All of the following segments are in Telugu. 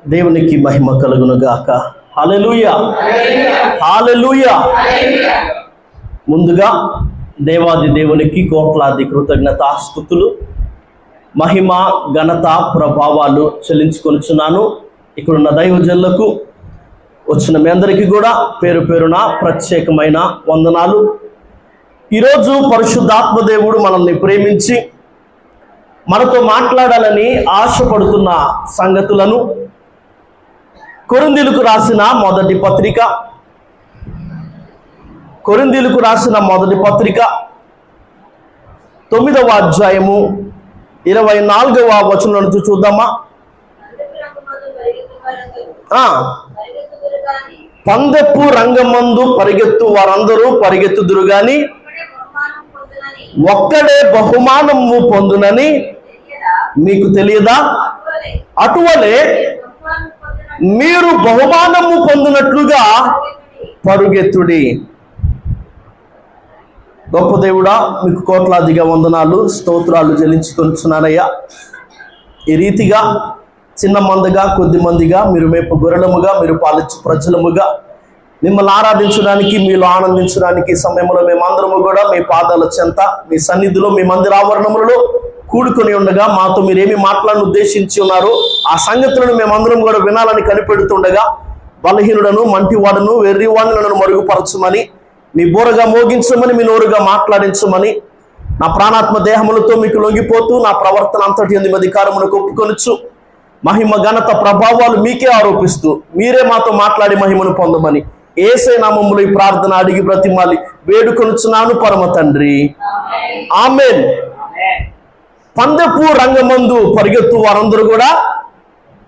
దేవునికి మహిమ కలుగును గాక. హల్లెలూయా, హల్లెలూయా. ముందుగా దేవాది దేవునికి కోట్లాది కృతజ్ఞతాస్తుతులు, మహిమ, ఘనత, ప్రభావాలు చెల్లించుకొనుచున్నాను. ఇక్కడున్న దైవజనులకు, వచ్చిన మీ అందరికీ కూడా పేరు పేరున ప్రత్యేకమైన వందనాలు. ఈరోజు పరిశుద్ధాత్మ దేవుడు మనల్ని ప్రేమించి మనతో మాట్లాడాలని ఆశపడుతున్న సంగతులను కొరింథీయులకు రాసిన మొదటి పత్రిక 9వ అధ్యాయము 24వ వచనం నుంచి చూద్దామా. పందెపు రంగమందు పరిగెత్తు వారందరూ పరిగెత్తుదురు గాని ఒక్కడే బహుమానము పొందునని మీకు తెలియదా? అటువలే మీరు బహుమానము పొందినట్లుగా పరుగెత్తుడి. గొప్ప దేవుడా, మీకు కోట్లాదిగా వందనాలు, స్తోత్రాలు చెల్లించుకొనుచున్నానయ్యా. ఈ రీతిగా చిన్న మందగా, కొద్ది మందిగా, మీరు మేపు గొర్రెలముగా, మీరు పాలించు ప్రజలముగా మిమ్మల్ని ఆరాధించడానికి, మీలో ఆనందించడానికి సమయంలో మేమందరము కూడా మీ పాదాల చెంత, మీ సన్నిధిలో, మీ మందిర ఆవరణములలో కూడుకొని ఉండగా మాతో మీరేమి మాట్లాడిన ఉద్దేశించి ఉన్నారో ఆ సంగతులను మేమందరం కూడా వినాలని కనిపెడుతుండగా బలహీనుడను, మంటివాడను, వెర్రివాడిని నన్ను మరుగుపరచమని, మీ బోరగా మోగించమని, మీ నోరుగా మాట్లాడించమని, నా ప్రాణాత్మ దేహములతో మీకు లొంగిపోతూ నా ప్రవర్తన అంతటి ఎందు అధికారమును ఒప్పుకొనుచు మహిమ, ఘనత, ప్రభావాలు మీకే ఆరోపిస్తూ మీరే మాతో మాట్లాడి మహిమను పొందమని యేసే నామములో ఈ ప్రార్థన అడిగి బ్రతిమాలి వేడుకొనుచున్నాను పరమ తండ్రి, ఆమేన్. పందెపు రంగమందు పరిగెత్తు వారందరూ కూడా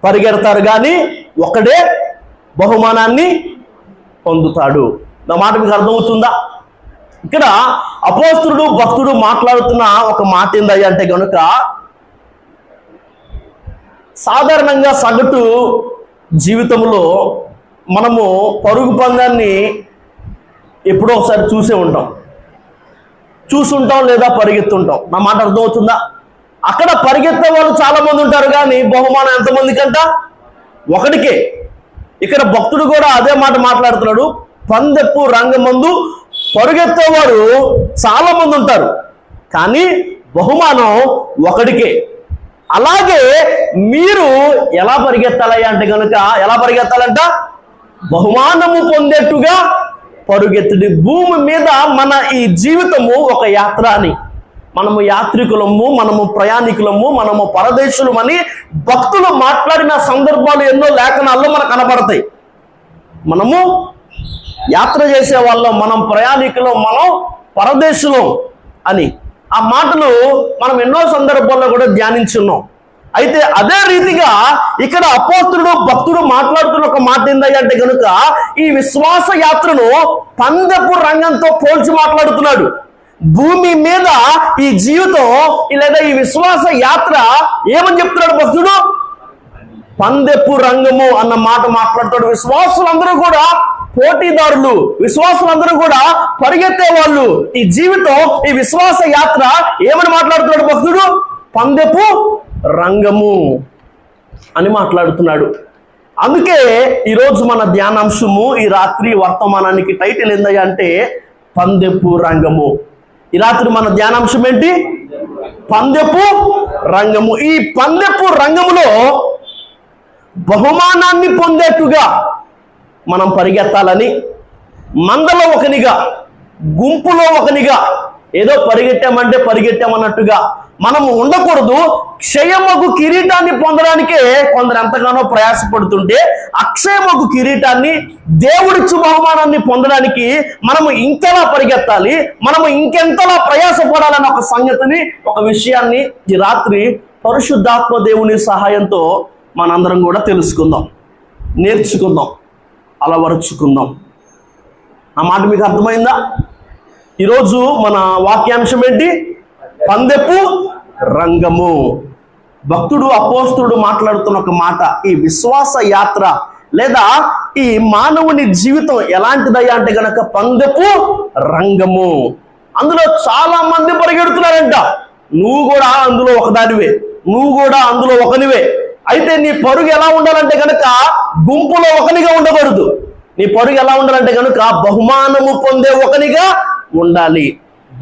పరిగెడతారు కానీ ఒకడే బహుమానాన్ని పొందుతాడు. నా మాట మీకు అర్థమవుతుందా? ఇక్కడ అపోస్తలుడు, భక్తుడు మాట్లాడుతున్న ఒక మాట ఏందయ్యా అంటే గనుక, సాధారణంగా సగటు జీవితంలో మనము పరుగు పందాన్ని ఎప్పుడో ఒకసారి చూసుంటాం లేదా పరిగెత్తుంటాం. నా మాట అర్థమవుతుందా? అక్కడ పరిగెత్తే వాళ్ళు చాలా మంది ఉంటారు కానీ బహుమానం ఎంతమంది కంట? ఒకడికే. ఇక్కడ భక్తుడు కూడా అదే మాట మాట్లాడుతున్నాడు. పందెపు రంగమందు పరుగెత్తేవారు చాలా మంది ఉంటారు కానీ బహుమానం ఒకడికే. అలాగే మీరు ఎలా పరిగెత్తాలయ్యా అంటే కనుక, ఎలా పరిగెత్తాలంట? బహుమానము పొందేట్టుగా పరుగెత్తుడి. భూమి మీద మన ఈ జీవితము ఒక యాత్ర అని, మనము యాత్రికులము, మనము ప్రయాణికులము, మనము పరదేశులమని భక్తులు మాట్లాడిన సందర్భాలు ఎన్నో లేఖనాల్లో మనకు కనబడతాయి. మనము యాత్ర చేసే వాళ్ళం, మనం ప్రయాణికులం, మనం పరదేశులం అని ఆ మాటలు మనం ఎన్నో సందర్భాల్లో కూడా ధ్యానించున్నాం. అయితే అదే రీతిగా ఇక్కడ అపోస్తలుడు, భక్తుడు మాట్లాడుతున్న ఒక మాట ఏందయ్యా అంటే కనుక, ఈ విశ్వాస యాత్రను పందెపు రంగంతో పోల్చి మాట్లాడుతున్నాడు. భూమి మీద ఈ జీవితం లేదా ఈ విశ్వాస యాత్ర ఏమని చెప్తున్నాడు భక్తుడు? పందెపు రంగము అన్న మాట మాట్లాడుతాడు. విశ్వాసులందరూ కూడా పోటీదారులు, విశ్వాసులందరూ కూడా పరిగెత్తే వాళ్ళు. ఈ జీవితం, ఈ విశ్వాస యాత్ర ఏమని మాట్లాడుతున్నాడు భక్తుడు? పందెపు రంగము అని మాట్లాడుతున్నాడు. అందుకే ఈరోజు మన ధ్యానాంశము, ఈ రాత్రి వర్తమానానికి టైటిల్ ఏందయ్యా అంటే పందెపు రంగము. ఈ రాత్రి మన ధ్యానాంశం ఏంటి? పందెపు రంగము. ఈ పందెపు రంగములో బహుమానాన్ని పొందేట్టుగా మనం పరిగెత్తాలని, మందలో ఒకనిగా, గుంపులో ఒకనిగా, ఏదో పరిగెట్టామన్నట్టుగా మనము ఉండకూడదు. క్షయమగు కిరీటాన్ని పొందడానికే కొందరు ఎంతగానో ప్రయాసపడుతుంటే, అక్షయమగు కిరీటాన్ని, దేవుడిచ్చు బహుమానాన్ని పొందడానికి మనము ఇంకెలా పరిగెత్తాలి, మనము ఇంకెంతలా ప్రయాసపడాలని ఒక సంగతిని, ఒక విషయాన్ని ఈ రాత్రి పరిశుద్ధాత్మ దేవుని సహాయంతో మనందరం కూడా తెలుసుకుందాం, నేర్చుకుందాం, అలవరుచుకుందాం. ఆ మాట మీకు అర్థమైందా? ఈరోజు మన వాక్యాంశం ఏంటి? పందెపు రంగము. భక్తుడు, అపోస్తలుడు మాట్లాడుతున్న ఒక మాట, ఈ విశ్వాస యాత్ర లేదా ఈ మానవుని జీవితం ఎలాంటిదయ్యా అంటే గనక పందెపు రంగము. అందులో చాలా మంది పరిగెడుతున్నారంట. నువ్వు కూడా అందులో ఒకదానివే, నువ్వు కూడా అందులో ఒకనివే. అయితే నీ పరుగు ఎలా ఉండాలంటే కనుక గుంపులో ఒకనిగా ఉండకూడదు. నీ పరుగు ఎలా ఉండాలంటే కనుక బహుమానము పొందే ఒకనిగా ఉండాలి.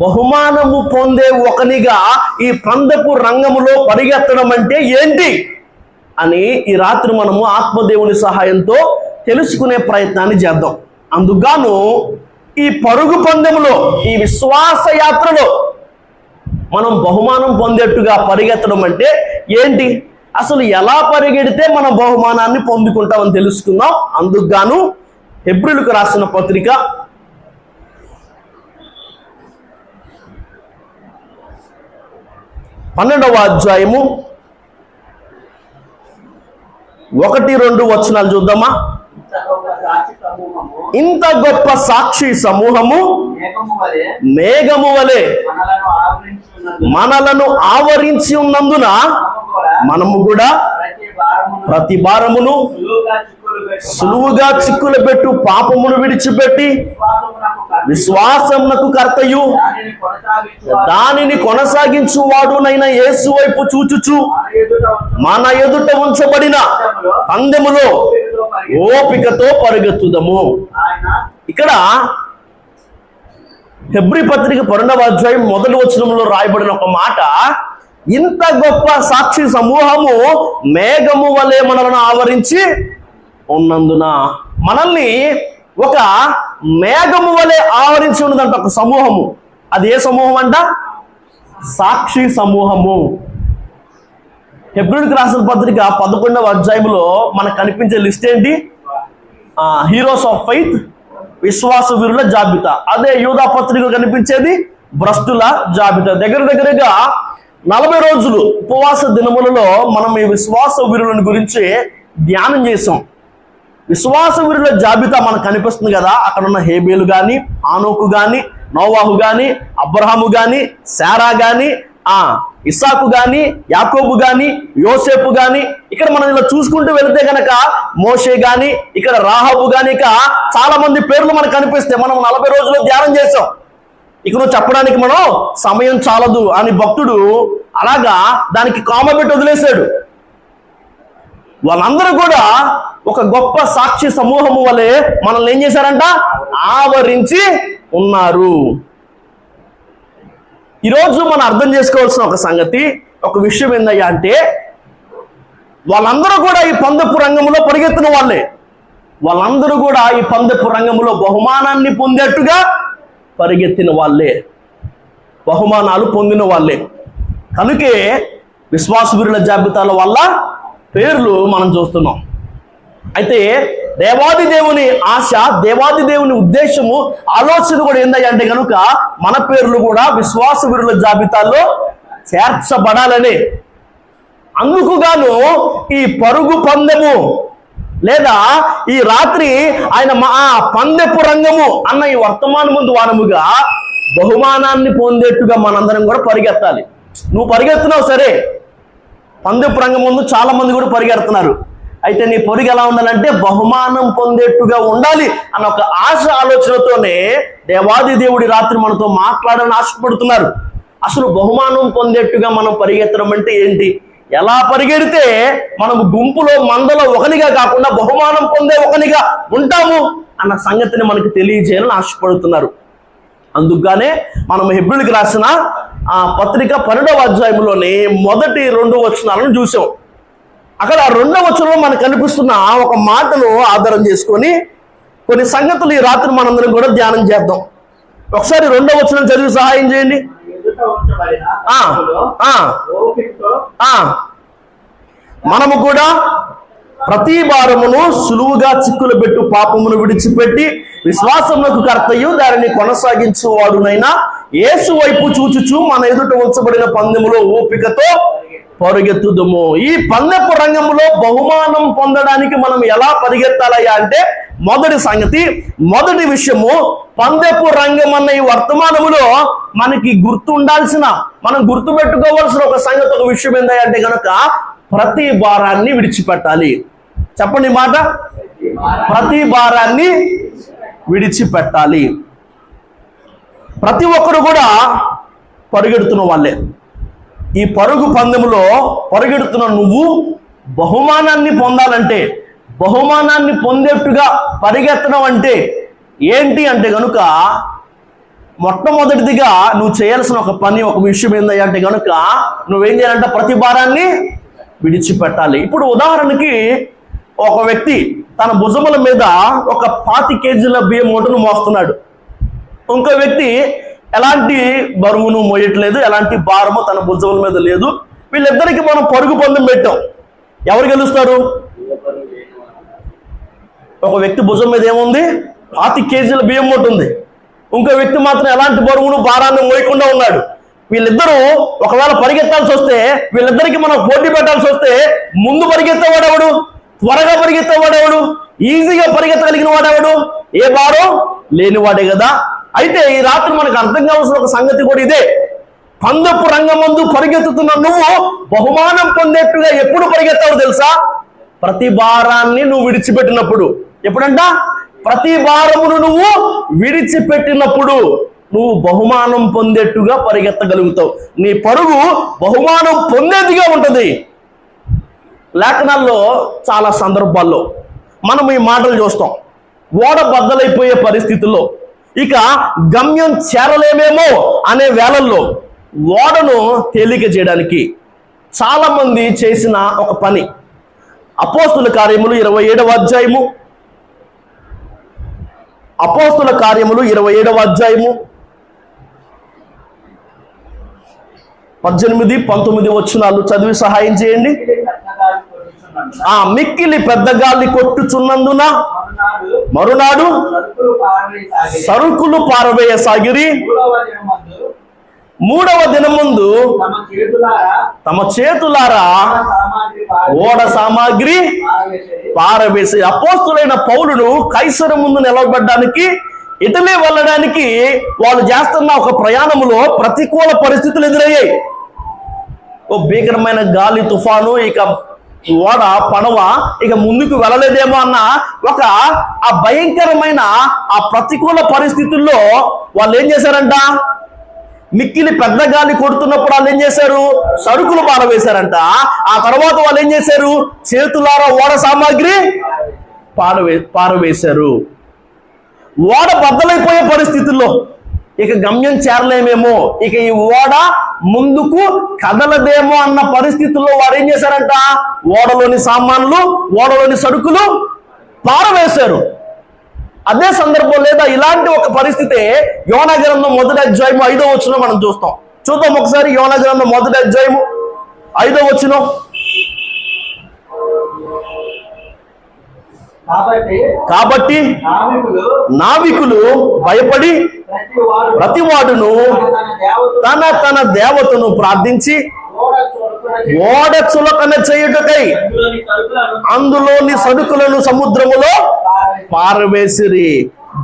బహుమానము పొందే ఒకనిగా ఈ పందెపు రంగములో పరిగెత్తడం అంటే ఏంటి అని ఈ రాత్రి మనము ఆత్మదేవుని సహాయంతో తెలుసుకునే ప్రయత్నాన్ని చేద్దాం. అందుకుగాను ఈ పరుగు పందెములో, ఈ విశ్వాస యాత్రలో మనం బహుమానం పొందేట్టుగా పరిగెత్తడం అంటే ఏంటి, అసలు ఎలా పరిగెడితే మనం బహుమానాన్ని పొందుకుంటామని తెలుసుకుందాం. అందుకుగాను హెబ్రీయులకు రాసిన పత్రిక 12వ అధ్యాయము 1-2 వచనాలు చూద్దామా. ఇంత గొప్ప సాక్షి సమూహము మేఘము వలె మనలను ఆవరించి ఉన్నందున మనము కూడా ప్రతి భారమును సులువుగా చిక్కులు పెట్టు పాపమును విడిచిపెట్టి విశ్వాసమునకు కర్తయు దానిని కొనసాగించువాడునైన యేసు వైపు చూచుచు మన ఎదుట ఉంచబడిన పందెములో ఓపికతో పరిగెత్తుదము. ఇక్కడ హెబ్రీ పత్రిక 12వ అధ్యాయం 1వ వచనంలో రాయబడిన ఒక మాట, ఇంత గొప్ప సాక్షి సమూహము మేఘము వలె మనలను ఆవరించి ఉన్నందున. మనల్ని ఒక మేఘము వలె ఆవరించి ఉన్నదంట ఒక సమూహము. అది ఏ సమూహం అంట? సాక్షి సమూహము. హెబ్రీయులకు రాసిన పత్రిక 11వ అధ్యాయంలో మనకు కనిపించే లిస్ట్ ఏంటి? హీరోస్ ఆఫ్ ఫెయిత్, విశ్వాస వీరుల జాబితా. అదే యూదా పత్రిక కనిపించేది భ్రష్టుల జాబితా. దగ్గరగా 40 రోజులు ఉపవాస దినములలో మనం ఈ విశ్వాస వీరులను గురించి ధ్యానం చేసాం. విశ్వాస వీరుల జాబితా మనకు కనిపిస్తుంది కదా. అక్కడ ఉన్న హేబేలు గాని, ఆనోకు గాని, నోవాహు గాని, అబ్రహాము గాని, శారా గాని, ఇస్సాకు గాని, యాకోబు గాని, యోసేపు గాని, ఇక్కడ మనం ఇలా చూసుకుంటూ వెళితే గనక మోషే గాని, ఇక్కడ రాహాబు గాని, ఇక చాలా మంది పేర్లు మనకు కనిపిస్తాయి. మనం 40 రోజులు ధ్యానం చేసాం. ఇక నువ్వు చెప్పడానికి మనం సమయం చాలదు అని భక్తుడు అలాగా దానికి కామ పెట్టి వదిలేశాడు. వాళ్ళందరూ కూడా ఒక గొప్ప సాక్షి సమూహము వలె మనల్ని ఏం చేశారంట? ఆవరించి ఉన్నారు. ఈరోజు మనం అర్థం చేసుకోవాల్సిన ఒక సంగతి, ఒక విషయం ఏందయ్యా అంటే, వాళ్ళందరూ కూడా ఈ పందెపు రంగంలో పరిగెత్తిన వాళ్ళే. వాళ్ళందరూ కూడా ఈ పందెపు రంగంలో బహుమానాన్ని పొందేట్టుగా పరిగెత్తిన వాళ్ళే, బహుమానాలు పొందిన వాళ్ళే. కనుకే విశ్వాస వీరుల జాబితాల వల్ల పేర్లు మనం చూస్తున్నాం. అయితే దేవాది దేవుని ఆశ, దేవాది దేవుని ఉద్దేశము, ఆలోచన కూడా ఏందంటే కనుక మన పేర్లు కూడా విశ్వాస వీరుల జాబితాలో చేర్చబడాలని. అందుకు గాను ఈ పరుగు పందెము లేదా ఈ రాత్రి ఆయన పందెపు రంగము అన్న ఈ వర్తమాన ముందు వారముగా బహుమానాన్ని పొందేట్టుగా మనందరం కూడా పరిగెత్తాలి. నువ్వు పరిగెత్తున్నావు సరే, పందెపు రంగం ముందు చాలా మంది కూడా పరిగెడుతున్నారు. అయితే నీ పొరుగు ఎలా ఉండాలంటే బహుమానం పొందేట్టుగా ఉండాలి అన్న ఒక ఆశ, ఆలోచనతోనే దేవాది దేవుడి రాత్రి మనతో మాట్లాడాలని ఆశపడుతున్నారు. అసలు బహుమానం పొందేట్టుగా మనం పరిగెత్తడం అంటే ఏంటి, ఎలా పరిగెడితే మనము గుంపులో మందలో ఒకనిగా కాకుండా బహుమానం పొందే ఒకనిగా ఉంటాము అన్న సంగతిని మనకు తెలియజేయాలని ఆశపడుతున్నారు. అందుకుగానే మనం హెబ్రీయులకు రాసిన పత్రిక 12వ అధ్యాయంలోని 1-2 వచనాలను చూసాం. అక్కడ 2వ వచనంలో మనకు కనిపిస్తున్న ఒక మాటను ఆధారం చేసుకొని కొన్ని సంగతులు ఈ రాత్రి మనందరం కూడా ధ్యానం చేద్దాం. ఒకసారి 2వ వచనం చదివి సహాయం చేయండి. మనము కూడా ప్రతి భారమును సులువుగా చిక్కులు పెట్టు పాపమును విడిచిపెట్టి విశ్వాసమునకు కర్తయు దానిని కొనసాగించువాడునైనా యేసు వైపు చూచుచు మన ఎదుట ఉంచబడిన పందెములో ఓపికతో పరిగెత్తుదము. ఈ పందెపు రంగంలో బహుమానం పొందడానికి మనం ఎలా పరిగెత్తాలయ్యా అంటే, మొదటి సంగతి, మొదటి విషయము, పందెపు రంగం అన్న ఈ వర్తమానములో మనకి గుర్తుండాల్సిన, మనం గుర్తుపెట్టుకోవాల్సిన ఒక సంగతి, ఒక విషయం ఏంటంటే కనుక ప్రతి భారాన్ని విడిచిపెట్టాలి. చెప్పండి మాట, ప్రతి భారాన్ని విడిచిపెట్టాలి. ప్రతి ఒక్కరు కూడా పరిగెడుతున్న వాళ్ళే. ఈ పరుగు పందెములో పరిగెడుతున్న నువ్వు బహుమానాన్ని పొందాలంటే, బహుమానాన్ని పొందేట్టుగా పరిగెత్తడం అంటే ఏంటి అంటే గనుక, మొట్టమొదటిదిగా నువ్వు చేయాల్సిన ఒక పని, ఒక విషయం ఏంది అంటే గనుక నువ్వేం చేయాలంటే ప్రతి భారాన్ని విడిచిపెట్టాలి. ఇప్పుడు ఉదాహరణకి ఒక వ్యక్తి తన భుజముల మీద ఒక 25 కేజీల బియ్యం మూటను మోస్తున్నాడు. ఇంకో వ్యక్తి ఎలాంటి బరువును మోయట్లేదు, ఎలాంటి భారము తన భుజముల మీద లేదు. వీళ్ళిద్దరికి మనం పరుగు పందెం పెట్టాం. ఎవరు గెలుస్తారు? ఒక వ్యక్తి భుజం మీద ఏముంది? 25 కేజీల బియ్యం మూట ఉంది. ఇంకో వ్యక్తి మాత్రం ఎలాంటి బరువును భారాన్ని మోయకుండా ఉన్నాడు. వీళ్ళిద్దరూ ఒకవేళ పరిగెత్తాల్సి వస్తే, వీళ్ళిద్దరికి మనం పోటీ పెట్టాల్సి వస్తే, ముందు పరిగెత్తేవాడెవడు? త్వరగా పరిగెత్తేవాడెవడు? ఈజీగా పరిగెత్తగలిగిన వాడెవడు? ఏ భారం లేనివాడే కదా. అయితే ఈ రాత్రి మనకు అర్థం కావాల్సిన ఒక సంగతి కూడా ఇదే. పందెపు రంగమందు పరిగెత్తుతున్న నువ్వు బహుమానం పొందేట్టుగా ఎప్పుడు పరిగెత్తావు తెలుసా? ప్రతి భారాన్ని నువ్వు విడిచిపెట్టినప్పుడు. ఎప్పుడంట? ప్రతి భారమును నువ్వు విడిచిపెట్టినప్పుడు నువ్వు బహుమానం పొందేట్టుగా పరిగెత్తగలుగుతావు. నీ పరుగు బహుమానం పొందేదిగా ఉంటుంది. లేఖనాల్లో చాలా సందర్భాల్లో మనం ఈ మాటలు చూస్తాం. ఓడ బద్దలైపోయే పరిస్థితుల్లో, ఇక గమ్యం చేరలేమేమో అనే వేళల్లో ఓడను తేలిక చేయడానికి చాలా మంది చేసిన ఒక పని. అపోస్తుల కార్యములు 27వ అధ్యాయము, అపోస్తుల కార్యములు 27వ అధ్యాయము 18, 19 వచనాలు చదివి సహాయం చేయండి. మిక్కిలి పెద్ద గాలి కొట్టుచున్నందున మరునాడు సరుకులు పారవేయసాగిరి. 3వ దినమందు తమ చేతులారా ఓడ సామాగ్రి పారవేసి. అపోస్తులైన పౌలును కైసరు ముందు నిలబడడానికి, ఇటలీ వెళ్ళడానికి వాళ్ళు చేస్తున్న ఒక ప్రయాణములో ప్రతికూల పరిస్థితులు ఎదురయ్యాయి. ఓ భీకరమైన గాలి, తుఫాను, ఇక ఓడ పడవ ఇక ముందుకు వెళ్ళలేదేమో అన్న ఒక ఆ భయంకరమైన ఆ ప్రతికూల పరిస్థితుల్లో వాళ్ళు ఏం చేశారంట? మిక్కిలి పెద్ద గాలి కొడుతున్నప్పుడు వాళ్ళు ఏం చేశారు? సరుకులు పారవేశారంట. ఆ తర్వాత వాళ్ళు ఏం చేశారు? చేతులారా ఓడ సామాగ్రి పారవేశారు. ఓడ బద్దలైపోయే పరిస్థితుల్లో, ఇక గమ్యం చేరలేమేమో, ఇక ఈ ఓడ ముందుకు కదలదేమో అన్న పరిస్థితుల్లో వారు ఏం చేశారంట? ఓడలోని సామాన్లు, ఓడలోని సరుకులు పారవేశారు. అదే సందర్భం లేదా ఇలాంటి ఒక పరిస్థితి యోనా గ్రంథం 1వ అధ్యాయము 5వ వచనం మనం చూద్దాం ఒకసారి. యోనా గ్రంథం 1వ అధ్యాయము 5వ వచనం. కాబట్టి నావికులు భయపడి ప్రతివాడును తన దేవతను ప్రార్థించి ఓడ చులకన చేయుటకై అందులోని సరుకులను సముద్రములో పారవేసిరి.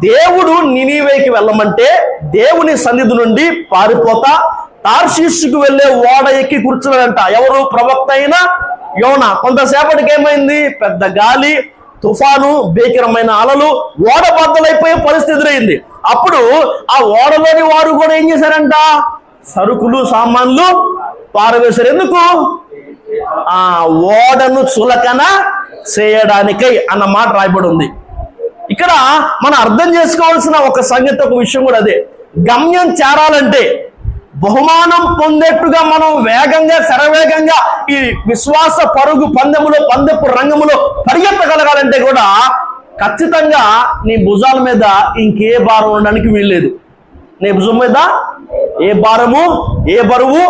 దేవుడు నినివేకి వెళ్ళమంటే దేవుని సన్నిధి నుండి పారిపోతా తార్షీషుకు వెళ్లే ఓడ ఎక్కి కూర్చున్నాడంట. ఎవరు? ప్రవక్త అయిన యోనా. కొంతసేపటికి ఏమైంది? పెద్ద గాలి, తుఫాను, భీకరమైన అలలు, ఓడ బద్దలైపోయే పరిస్థితి ఎదురైంది. అప్పుడు ఆ ఓడలోని వారు కూడా ఏం చేశారంట? సరుకులు, సామాన్లు పారవేశారు. ఎందుకు? ఆ ఓడను చులకన చేయడానికై అన్న మాట రాయబడి ఉంది. ఇక్కడ మనం అర్థం చేసుకోవాల్సిన ఒక సంగతి, ఒక విషయం కూడా అదే. గమ్యం చేరాలంటే, బహుమానం పొందేట్టుగా మనం వేగంగా, శరవేగంగా ఈ విశ్వాస పరుగు పందెములో, పందెపు రంగములో పరిగెత్తగలగాలంటే కూడా ఖచ్చితంగా నీ భుజాల మీద ఇంకే భారం ఉండడానికి వీల్లేదు. నీ భుజం మీద ఏ భారము, ఏ బరువు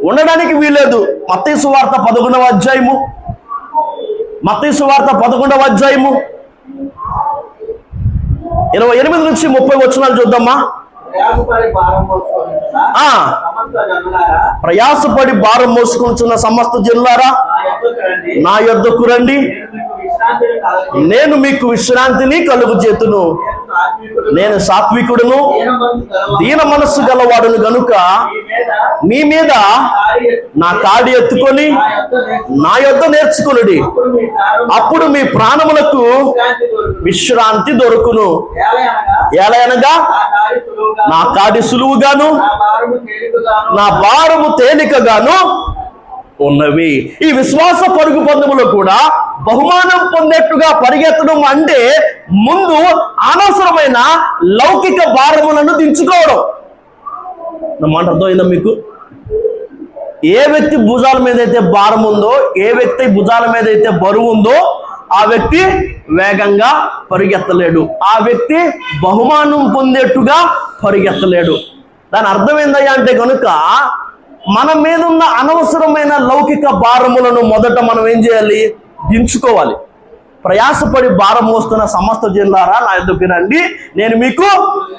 ఉండడానికి వీల్లేదు. మత్తయి సువార్త 11వ అధ్యాయము, మత్తయి సువార్త 11వ అధ్యాయము 28 నుంచి 30 వచనాలు చూద్దామా. ప్రయాసపడి భారం మోసుకుంటున్న సమస్త జనులారా నా యొద్దకు రండి, నేను మీకు విశ్రాంతిని కలుగు చేతును. నేను సాత్వికుడును, దీన మనస్సు గలవాడును గనుక మీ మీద నా కాడి ఎత్తుకొని నా యొద్ద నేర్చుకొనుడి, అప్పుడు మీ ప్రాణములకు విశ్రాంతి దొరుకును. ఎలాగనగా నా కాడి సులువుగాను నా భారము తేలికగాను ఉన్నవి. ఈ విశ్వాస పరుగు పందెములో కూడా బహుమానం పొందేట్టుగా పరిగెత్తడం అంటే ముందు అనవసరమైన లౌకిక భారములను దించుకోవడం. నా మాట అర్థమైందా మీకు? ఏ వ్యక్తి భుజాల మీద అయితే భారం ఉందో, ఏ వ్యక్తి భుజాల మీద అయితే బరువు ఉందో ఆ వ్యక్తి వేగంగా పరిగెత్తలేడు, ఆ వ్యక్తి బహుమానం పొందేట్టుగా పరిగెత్తలేడు. దాని అర్థం ఏందయ్యా అంటే కనుక మన మీద ఉన్న అనవసరమైన లౌకిక భారములను మొదట మనం ఏం చేయాలి? దించుకోవాలి. ప్రయాసపడి భారం మోస్తున్న సమస్త జనులారా నా ఎదురుకి రండి, నేను మీకు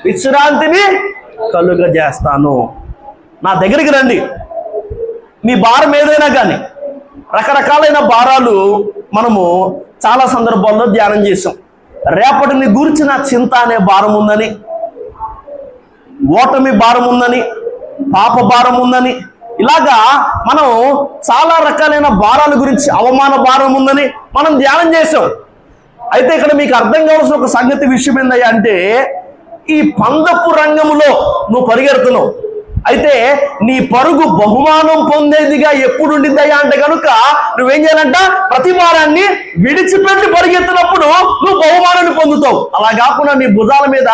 విశ్రాంతిని కలుగజేస్తాను. నా దగ్గరికి రండి. మీ భారం ఏదైనా కానీ, రకరకాలైన భారాలు మనము చాలా సందర్భాల్లో ధ్యానం చేసాం. రేపటిని గురించిన చింత అనే భారం ఉందని, ఓటమి భారం ఉందని, పాప భారం ఉందని, ఇలాగా మనం చాలా రకాలైన భారాల గురించి, అవమాన భారం ఉందని మనం ధ్యానం చేసాం. అయితే ఇక్కడ మీకు అర్థం కావాల్సిన ఒక సంగతి విషయం ఏందయ్యా అంటే, ఈ పందపు రంగములో నువ్వు పరిగెడుతున్నావు. అయితే నీ పరుగు బహుమానం పొందేదిగా ఎప్పుడు ఉండిద్దయ్యా అంటే కనుక నువ్వేం చేయాలంట? ప్రతి భారాన్ని విడిచిపెట్టి పరిగెత్తినప్పుడు నువ్వు బహుమానాన్ని పొందుతావు. అలా కాకుండా నీ భుజాల మీద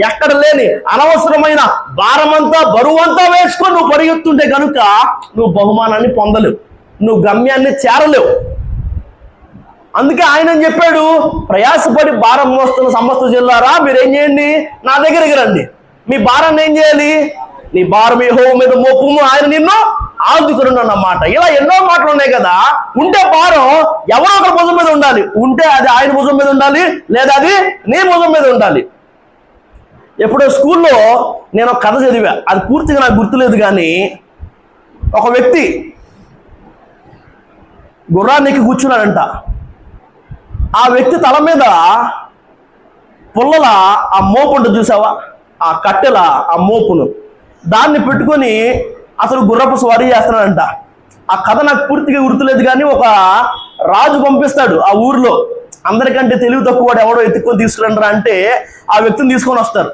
ఎక్కడ లేని అనవసరమైన భారమంతా, బరువంతా వేసుకొని నువ్వు పరిగెత్తుంటే కనుక నువ్వు బహుమానాన్ని పొందలేవు, నువ్వు గమ్యాన్ని చేరలేవు. అందుకే ఆయన చెప్పాడు, ప్రయాసపడి భారం మోస్తున్న సమస్త జనులారా మీరేం చేయండి? నా దగ్గరికి రండి. మీ భారాన్ని ఏం చేయాలి? నీ భారం యెహోవా మీద మోపుము, ఆయన నిన్ను ఆదుకును అన్నమాట. ఇలా ఎన్నో మాటలు ఉన్నాయి కదా. ఉంటే భారం ఎవరో ఒకరి భుజం మీద ఉండాలి. ఉంటే అది ఆయన భుజం మీద ఉండాలి, లేదా అది నీ భుజం మీద ఉండాలి. ఎప్పుడో స్కూల్లో నేను ఒక కథ చదివా, అది పూర్తిగా నాకు గుర్తులేదు. కానీ ఒక వ్యక్తి గుర్రాన్ని ఎక్కి కూర్చున్నాడంట. ఆ వ్యక్తి తల మీద పుల్లల ఆ మోపు ఉంటుంది చూసావా, ఆ కట్టెల ఆ మోపును దాన్ని పెట్టుకొని అసలు గుర్రపు స్వారీ చేస్తున్నాడంట. ఆ కథ నాకు పూర్తిగా గుర్తులేదు. కానీ ఒక రాజు పంపిస్తాడు ఆ ఊరిలో, అందరికంటే తెలివి తక్కువ వాడు ఎవడో ఎత్తుక్కొని తీసుకురంటారా అంటే ఆ వ్యక్తిని తీసుకొని వస్తారు.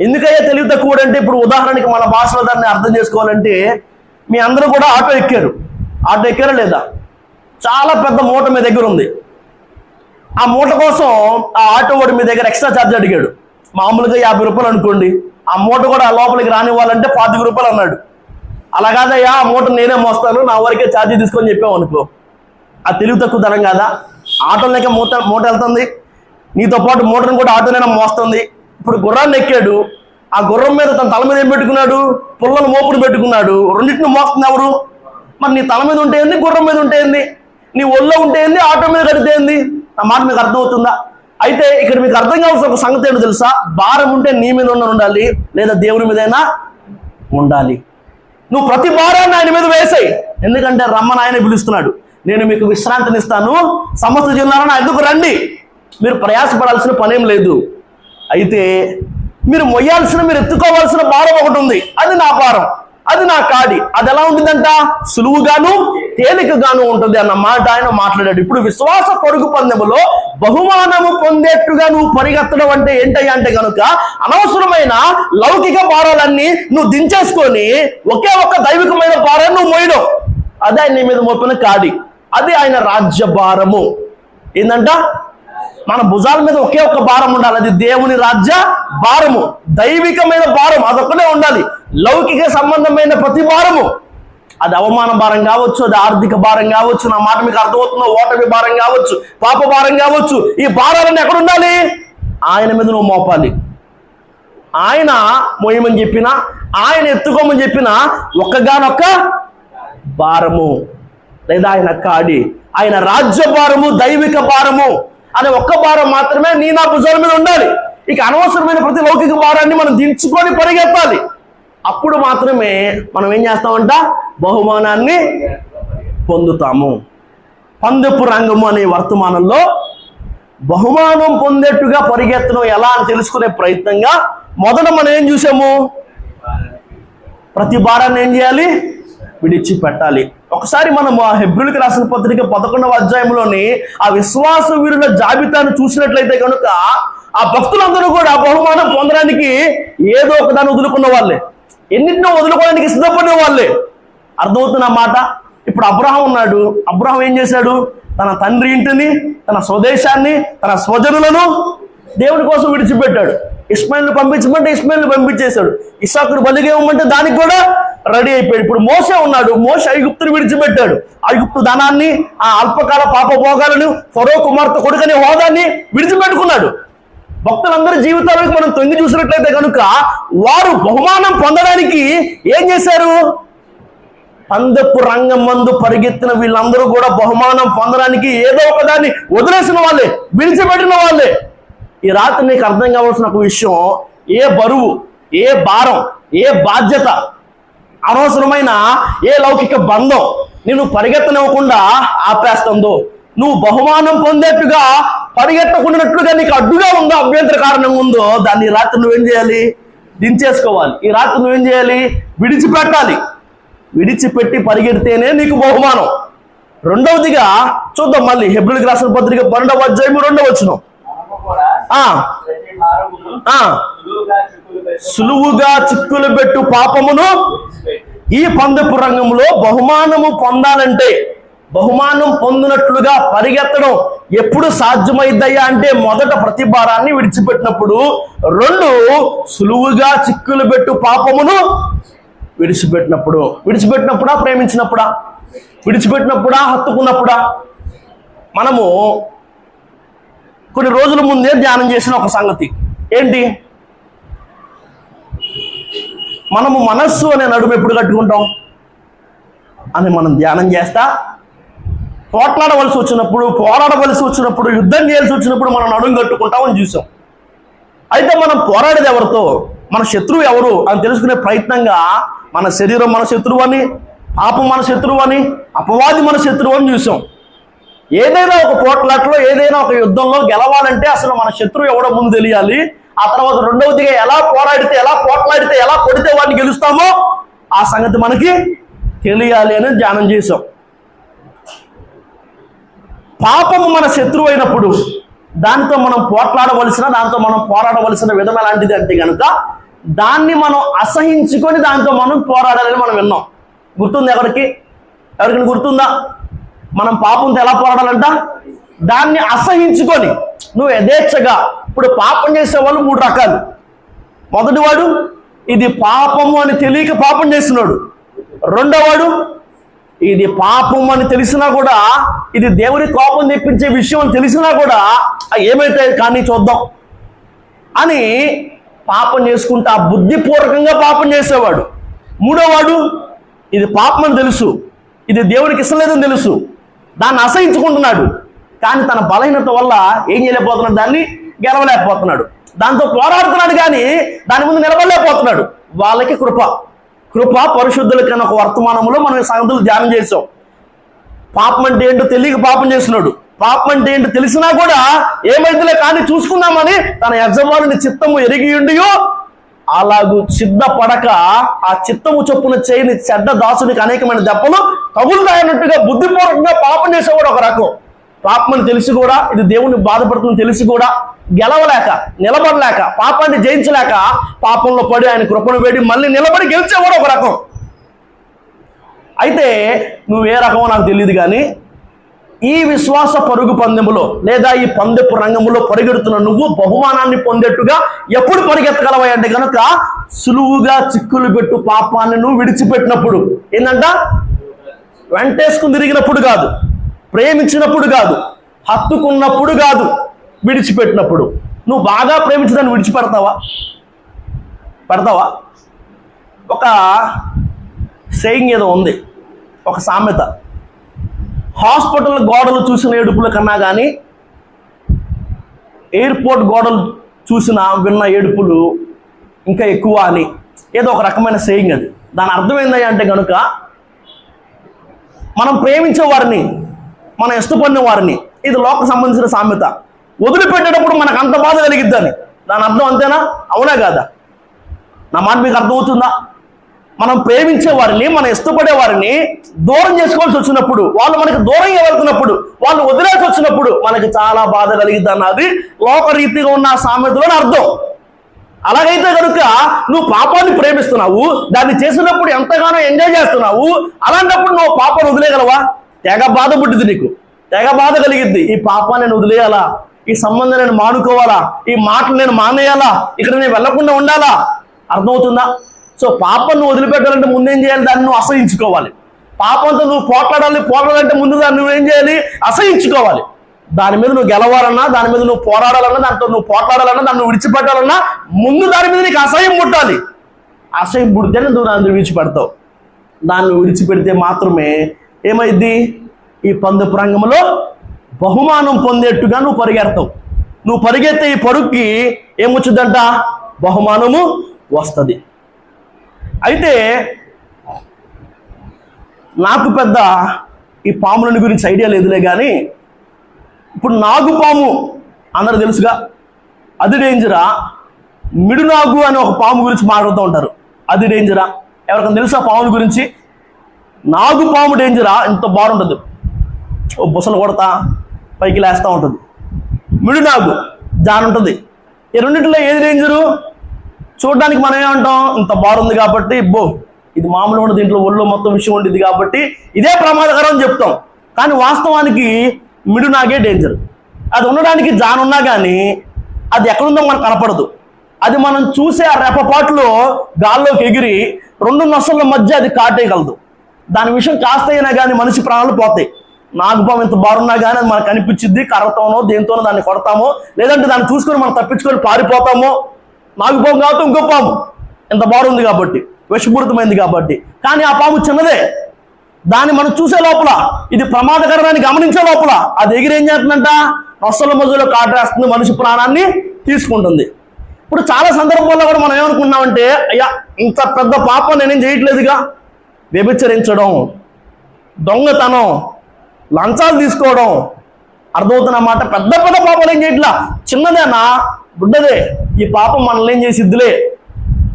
ఎందుకయ్యా తెలివి తక్కువ అంటే, ఇప్పుడు ఉదాహరణకి మన భాషలో దాన్ని అర్థం చేసుకోవాలంటే, మీ అందరూ కూడా ఆటో ఎక్కారా లేదా? చాలా పెద్ద మూట మీ దగ్గర ఉంది. ఆ మూట కోసం ఆ ఆటో వాడు మీ దగ్గర ఎక్స్ట్రా ఛార్జ్ అడిగాడు. మామూలుగా 50 రూపాయలు అనుకోండి. ఆ మూట కూడా లోపలికి రానివ్వాలంటే 25 రూపాయలు అన్నాడు. అలా కాదయ్యా, ఆ మూట నేనే మోస్తాను, నా వరకే ఛార్జీ తీసుకొని చెప్పావు అనుకో, ఆ తెలివి తక్కువ ధనం కాదా? ఆటోలకే మూట వెళ్తుంది, నీతో పాటు మూటను కూడా ఆటోనైనా మోస్తుంది. ఇప్పుడు గుర్రాన్ని ఎక్కాడు, ఆ గుర్రం మీద తన తల మీద ఏం పెట్టుకున్నాడు? పుల్లను మోపుడు పెట్టుకున్నాడు. రెండింటిని మోస్తుంది ఎవరు? మరి నీ తల మీద ఉంటే ఏంది, గుర్రం మీద ఉంటే ఏంది, నీ ఒళ్ళో ఉంటే ఏంది, ఆటో మీద కడితే ఏంది? నా మాట మీకు అర్థమవుతుందా? అయితే ఇక్కడ మీకు అర్థం కావాల్సిన ఒక సంగతి ఏంటో తెలుసా? భారం ఉంటే నీ మీద ఉండాలి, లేదా దేవుని మీదైనా ఉండాలి. నువ్వు ప్రతి భారాన్ని ఆయన మీద వేసాయి. ఎందుకంటే రమ్మని ఆయన పిలుస్తున్నాడు. నేను మీకు విశ్రాంతినిస్తాను, సమస్త జనులారా ఎందుకు రండి. మీరు ప్రయాసపడాల్సిన పనేం లేదు. అయితే మీరు మొయ్యాల్సిన, మీరు ఎత్తుకోవాల్సిన భారం ఒకటి ఉంది. అది నా భారం, అది నా కాడి. అది ఎలా ఉంటుందంట? సులువుగాను తేలికగాను ఉంటుంది అన్న మాట ఆయన మాట్లాడాడు. ఇప్పుడు విశ్వాస పరుగు పందెములో బహుమానము పొందేట్టుగా నువ్వు పరిగెత్తడం అంటే ఏంటయ్యా అంటే కనుక అనవసరమైన లౌకిక భారాలన్నీ నువ్వు దించేసుకొని ఒకే ఒక్క దైవికమైన భారాన్ని నువ్వు మోయడం. అదే ఆయన నీ మీద మోపిన కాడి, అది ఆయన రాజ్య భారము. ఏంటంట? మన భుజాల మీద ఒకే ఒక్క భారం ఉండాలి, అది దేవుని రాజ్య భారము, దైవికమైన భారం అదొక్కనే ఉండాలి. లౌకిక సంబంధమైన ప్రతి భారము, అది అవమాన భారం కావచ్చు, అది ఆర్థిక భారం కావచ్చు, నా మాట మీకు అర్థమవుతుందో, ఓటమి భారం కావచ్చు, పాప భారం కావచ్చు, ఈ భారాలన్నీ ఎక్కడ ఉండాలి? ఆయన మీద నువ్వు మోపాలి. ఆయన మోయమని చెప్పినా, ఆయన ఎత్తుకోమని చెప్పినా ఒక్కగానొక్క భారము, లేదా ఆయన కాడి, ఆయన రాజ్య భారము, దైవిక భారము అనే ఒక్క భారం మాత్రమే నీ నా భుజాల మీద ఉండాలి. ఇక అనవసరమైన ప్రతి లౌకిక భారాన్ని మనం దించుకొని పరిగెత్తాలి. అప్పుడు మాత్రమే మనం ఏం చేస్తామంట? బహుమానాన్ని పొందుతాము. పందెపు రంగము అనే వర్తమానంలో బహుమానం పొందేట్టుగా పరిగెత్తడం ఎలా అని తెలుసుకునే ప్రయత్నంగా మొదట మనం ఏం చూసాము? ప్రతి భారాన్ని ఏం చేయాలి? విడిచిపెట్టాలి. ఒకసారి మనం ఆ హెబ్రీయులకు రాసిన పత్రిక 11వ అధ్యాయంలోని ఆ విశ్వాస వీరుల జాబితాను చూసినట్లయితే కనుక ఆ భక్తులందరూ కూడా బహుమానం పొందడానికి ఏదో ఒకదాన్ని వదులుకున్న వాళ్ళే, ఎన్నింటినో వదులుకోవడానికి సిద్ధపడిన వాళ్ళే. అర్థమవుతున్న మాట? ఇప్పుడు అబ్రహాం ఉన్నాడు. అబ్రహాం ఏం చేశాడు? తన తండ్రి ఇంటిని, తన స్వదేశాన్ని, తన స్వజనులను దేవుని కోసం విడిచిపెట్టాడు. ఇస్మాయిల్ని పంపించమంటే ఇస్మాయిల్ని పంపించేశాడు. ఇస్సాకును బలిగా ఇవ్వమంటే దానికి కూడా రెడీ అయిపోయాడు. ఇప్పుడు మోసే ఉన్నాడు. మోసే ఐగుప్తుని విడిచిపెట్టాడు. ఐగుప్తు ధనాన్ని, ఆ అల్పకాల పాప భోగాలను, ఫరో కుమార్తె కొడుకనే హోదాన్ని విడిచిపెట్టుకున్నాడు. భక్తులందరి జీవితాలకు మనం తొంగి చూసినట్లయితే కనుక వారు బహుమానం పొందడానికి ఏం చేశారు? పందెపు రంగం మందు పరిగెత్తిన వీళ్ళందరూ కూడా బహుమానం పొందడానికి ఏదో ఒకదాన్ని వదిలేసిన వాళ్ళే, విడిచిపెట్టిన వాళ్ళే. ఈ రాత్రి నీకు అర్థం కావాల్సిన ఒక విషయం, ఏ బరువు, ఏ భారం, ఏ బాధ్యత, అనవసరమైన ఏ లౌకిక బంధం నిన్ను పరిగెత్తనివ్వకుండా ఆపేస్తుందో, నువ్వు బహుమానం పొందేట్టుగా పరిగెత్తకుండానట్లుగా నీకు అడ్డుగా ఉందో, అభ్యంతర కారణంగా ఉందో, దాన్ని ఈ రాత్రి నువ్వేం చేయాలి? దించేసుకోవాలి. ఈ రాత్రి నువ్వేం చేయాలి? విడిచిపెట్టాలి. విడిచిపెట్టి పరిగెడితేనే నీకు బహుమానం. రెండవదిగా చూద్దాం మళ్ళీ హెబ్రీయులకు రాసిన పత్రిక 12వ అధ్యాయం 2వ వచనం. సులువుగా చిక్కులు పెట్టు పాపమును ఈ పందెపు రంగంలో బహుమానము పొందాలంటే, బహుమానం పొందినట్లుగా పరిగెత్తడం ఎప్పుడు సాధ్యమైద్దయ్యా అంటే, మొదట ప్రతి భారాన్ని విడిచిపెట్టినప్పుడు, 2 సులువుగా చిక్కులు పెట్టు పాపమును విడిచిపెట్టినప్పుడు. విడిచిపెట్టినప్పుడా? ప్రేమించినప్పుడా? విడిచిపెట్టినప్పుడా? హత్తుకున్నప్పుడా? మనము కొన్ని రోజుల ముందే ధ్యానం చేసిన ఒక సంగతి ఏంటి? మనము మనస్సు అనే నడుము ఎప్పుడు కట్టుకుంటాం అని మనం ధ్యానం చేస్తా, పోట్లాడవలసి వచ్చినప్పుడు, పోరాడవలసి వచ్చినప్పుడు, యుద్ధం చేయాల్సి వచ్చినప్పుడు మనం నడుము కట్టుకుంటామని చూసాం. అయితే మనం పోరాడేది ఎవరితో, మన శత్రువు ఎవరు అని తెలుసుకునే ప్రయత్నంగా మన శరీరం మన శత్రువు అని, పాపం మన శత్రువు అని, అపవాది మన శత్రువు అని చూసాం. ఏదైనా ఒక పోట్లాట్లో, ఏదైనా ఒక యుద్ధంలో గెలవాలంటే అసలు మన శత్రువు ఎవడో ముందు తెలియాలి. ఆ తర్వాత రెండవదిగా ఎలా పోరాడితే, ఎలా పోట్లాడితే, ఎలా కొడితే వాడిని గెలుస్తామో ఆ సంగతి మనకి తెలియాలి అని ధ్యానం చేసాం. పాపము మన శత్రువు అయినప్పుడు దాంతో మనం పోట్లాడవలసిన, దాంతో మనం పోరాడవలసిన విధం ఎలాంటిది అంటే కనుక, దాన్ని మనం అసహించుకొని దాంతో మనం పోరాడాలని మనం విన్నాం. గుర్తుంది ఎవరికైనా గుర్తుందా? మనం పాపంతో ఎలా పోరాడాలంట? దాన్ని అసహించుకొని. నువ్వు యథేచ్ఛగా, ఇప్పుడు పాపం చేసేవాళ్ళు 3 రకాలు. మొదటివాడు ఇది పాపము అని తెలియక పాపం చేస్తున్నాడు. రెండోవాడు ఇది పాపం అని తెలిసినా కూడా, ఇది దేవుని కోపం తెప్పించే విషయం అని తెలిసినా కూడా, ఏమైతే కానీ చూద్దాం అని పాపం చేసుకుంటా బుద్ధిపూర్వకంగా పాపం చేసేవాడు. మూడోవాడు ఇది పాపం అని తెలుసు, ఇది దేవునికి ఇష్టం లేదని తెలుసు, దాన్ని అసహించుకుంటున్నాడు, కానీ తన బలహీనత వల్ల ఏం చేయలేకపోతున్నాడు? దాన్ని గెలవలేకపోతున్నాడు. దాంతో పోరాడుతున్నాడు కానీ దాని ముందు నిలబడలేకపోతున్నాడు. వాళ్ళకి కృప పరిశుద్ధులకైనా ఒక వర్తమానంలో మనం ఈ సంగతులు ధ్యానం చేసాం. పాపం అంటే ఏంటో తెలియక పాపం చేస్తున్నాడు. పాపం అంటే ఏంటో తెలిసినా కూడా ఏమైతేలే కానీ చూసుకుందామని తన యజమానుని చిత్తము ఎరిగి ఉండియో అలాగూ సిద్ధపడక ఆ చిత్తము చొప్పున చేయని చెడ్డ దాసునికి అనేకమైన దెబ్బలు తగులుతాయన్నట్టుగా బుద్ధిపూర్వకంగా పాపం చేసేవాడు ఒక రకం. పాపమని తెలిసి కూడా, ఇది దేవుని బాధపడుతుందని తెలిసి కూడా గెలవలేక, నిలబడలేక, పాపాన్ని జయించలేక పాపంలో పడి ఆయన కృపను వేడి మళ్ళీ నిలబడి గెలిచేవాడు ఒక రకం. అయితే నువ్వు ఏ రకమో నాకు తెలియదు కానీ ఈ విశ్వాస పరుగు పందెములో లేదా ఈ పందెపు రంగంలో పరిగెడుతున్న నువ్వు బహుమానాన్ని పొందేట్టుగా ఎప్పుడు పరిగెత్తగలవంటే కనుక, సులువుగా చిక్కులు పెట్టు పాపాన్ని నువ్వు విడిచిపెట్టినప్పుడు. ఏంటంట? వెంటేసుకుని తిరిగినప్పుడు కాదు, ప్రేమించినప్పుడు కాదు, హత్తుకున్నప్పుడు కాదు, విడిచిపెట్టినప్పుడు. నువ్వు బాగా ప్రేమించదాన్ని విడిచిపెడతావా? ఒక సేయింగ్ ఏదో ఉంది, ఒక సామెత, హాస్పిటల్ గోడలు చూసిన ఏడుపుల కన్నా కానీ ఎయిర్పోర్ట్ గోడలు విన్న ఏడుపులు ఇంకా ఎక్కువ అని ఏదో ఒక రకమైన సేయింగ్ అది. దాని అర్థం ఏంటంటే అంటే కనుక, మనం ప్రేమించే వారిని, మనం ఇష్టపడిన వారిని, ఇది లోక సంబంధించిన సామెత, వదిలిపెట్టేటప్పుడు మనకు అంత బాధ కలిగిద్దని. దాని అర్థం అంతేనా? అవునా కాదా? నా మాట మీకు అర్థమవుతుందా? మనం ప్రేమించే వారిని, మనం ఇష్టపడే వారిని దూరం చేసుకోవాల్సి వచ్చినప్పుడు, వాళ్ళు మనకి దూరంగా వెళ్తున్నప్పుడు, వాళ్ళు వదిలేసి వచ్చినప్పుడు మనకి చాలా బాధ కలిగిద్ది అన్నది లోకరీతిగా ఉన్న సామెతలోని అర్థం. అలాగైతే కనుక నువ్వు పాపాన్ని ప్రేమిస్తున్నావు, దాన్ని చేసినప్పుడు ఎంతగానో ఎంజాయ్ చేస్తున్నావు, అలాంటప్పుడు నువ్వు పాపాన్ని వదిలేయగలవా? తెగ బాధ పుట్టింది నీకు, తెగ బాధ కలిగిద్ది. ఈ పాపాన్ని నేను వదిలేయాలా? ఈ సంబంధం నేను మానుకోవాలా? ఈ మాటలు నేను మానేయాలా? ఇక్కడ నేను వెళ్లకుండా ఉండాలా? అర్థమవుతుందా? సో పాపాన్ని వదిలిపెట్టాలంటే ముందేం చేయాలి? దాన్ని నువ్వు అసహించుకోవాలి. పాపంతో నువ్వు పోట్లాడాలంటే ముందు దాన్ని నువ్వేం చేయాలి? అసహించుకోవాలి. దాని మీద నువ్వు గెలవాలన్నా, దాని మీద నువ్వు పోరాడాలన్నా, దాంతో నువ్వు పోట్లాడాలన్నా, దాన్ని నువ్వు విడిచిపెట్టాలన్నా ముందు దాని మీద నీకు అసహ్యం పుట్టాలి. అసహ్యం పుడితేనే నువ్వు దాన్ని విడిచిపెడతావు. దాన్ని విడిచిపెడితే మాత్రమే ఏమైద్ది? ఈ పందెపు రంగంలో బహుమానం పొందేట్టుగా నువ్వు పరిగెడతావు. నువ్వు పరిగెత్తే ఈ పరుగుకి ఏమొచ్చుద్దంట? బహుమానము వస్తుంది. అయితే నాకు పెద్ద ఈ పాములని గురించి ఐడియా లేదులే కానీ, ఇప్పుడు నాగుపాము అందరూ తెలుసుగా, అది డేంజరా? మిడునాగు అనే ఒక పాము గురించి మాట్లాడుతూ ఉంటారు, అది డేంజరా? ఎవరికైనా తెలుసా పాముల గురించి? నాగుపాము డేంజరా? ఇంత బాగుంటుంది, ఓ బుసలు కొడతా పైకి లేస్తూ ఉంటుంది. మిడునాగు జాన్ ఉంటుంది. ఈ రెండింటిలో ఏది డేంజరు? చూడడానికి మనం ఏమంటాం? ఇంత బాగుంది కాబట్టి ఇది మామూలు ఉండదు, దీంట్లో ఒళ్ళో మొత్తం విషయం ఉంటుంది కాబట్టి ఇదే ప్రమాదకరం అని చెప్తాం. కానీ వాస్తవానికి మిడునాగే డేంజర్. అది ఉండడానికి జాన్ ఉన్నా కానీ అది ఎక్కడుందో మనకు కనపడదు. అది మనం చూసే ఆ రెప్పపాటులో గాల్లోకి ఎగిరి రెండు నొసళ్ళ మధ్య అది కాటేయగలదు. దాని విషయం కాస్త అయినా కానీ మనిషి ప్రాణాలు పోతాయి. నాగుపాము ఇంత బారున్నా కానీ అది మనకు కనిపించింది, కర్రతోనో దేంతోనో దాన్ని కొడతామో, లేదంటే దాన్ని చూసుకొని మనం తప్పించుకొని పారిపోతామో. నాగుపాము కాబట్టి ఇంకో పాము ఇంత బారుంది కాబట్టి, విషపూరితమైంది కాబట్టి. కానీ ఆ పాము చిన్నదే. దాన్ని మనం చూసే లోపల ఇది ప్రమాదకరమని గమనించే లోపల అది ఎగిరి ఏం చేస్తుందంట? నొసల మధ్యలో కాటేస్తుంది, మనిషి ప్రాణాన్ని తీసుకుంటుంది. ఇప్పుడు చాలా సందర్భాల్లో కూడా మనం ఏమనుకున్నామంటే, అయ్యా ఇంత పెద్ద పాపం నేనేం చేయట్లేదుగా. వ్యభిచరించడం, దొంగతనం, లంచాలు తీసుకోవడం, అర్థమవుతున్నమాట. పెద్ద పెద్ద పాపాలు ఏం చేయట్లా, చిన్నదేనా బుడ్డదే, ఈ పాపం మనల్ని ఏం చేసిద్దిలే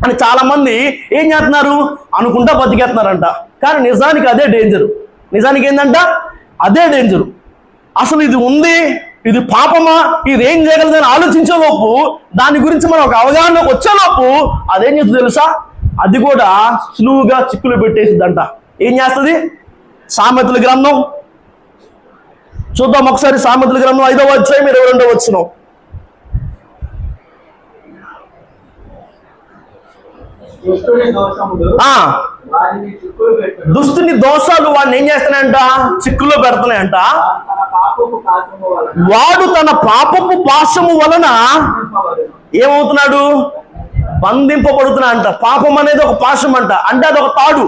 అని చాలా మంది ఏం చేస్తున్నారు? అనుకుంటా బతికేస్తున్నారంట. కానీ నిజానికి అదే డేంజరు. నిజానికి ఏంటంట? అదే డేంజరు. అసలు ఇది ఉంది, ఇది పాపమా, ఇది ఏం చేయగలదని ఆలోచించేలోపు, దాని గురించి మనం ఒక అవగాహనకు వచ్చేలోపు అదేం చేస్తుంది తెలుసా? అది కూడా సులువుగా చిక్కులు పెట్టేసిద్దంట. ఏం చేస్తుంది? సామెతల గ్రంథం చూద్దాం ఒకసారి. సామెతల గ్రంథం 5వ అధ్యాయం 22వ వచనం. దుష్టుని దోషాలు వాడిని ఏం చేస్తున్నాయంట? చిక్కుల్లో పెడుతున్నాయంట. వాడు తన పాపపు పాశము వలన ఏమవుతున్నాడు? బంధింపబడుతున్నా అంట. పాపం అనేది ఒక పాశం అంట, అంటే అది ఒక తాడు.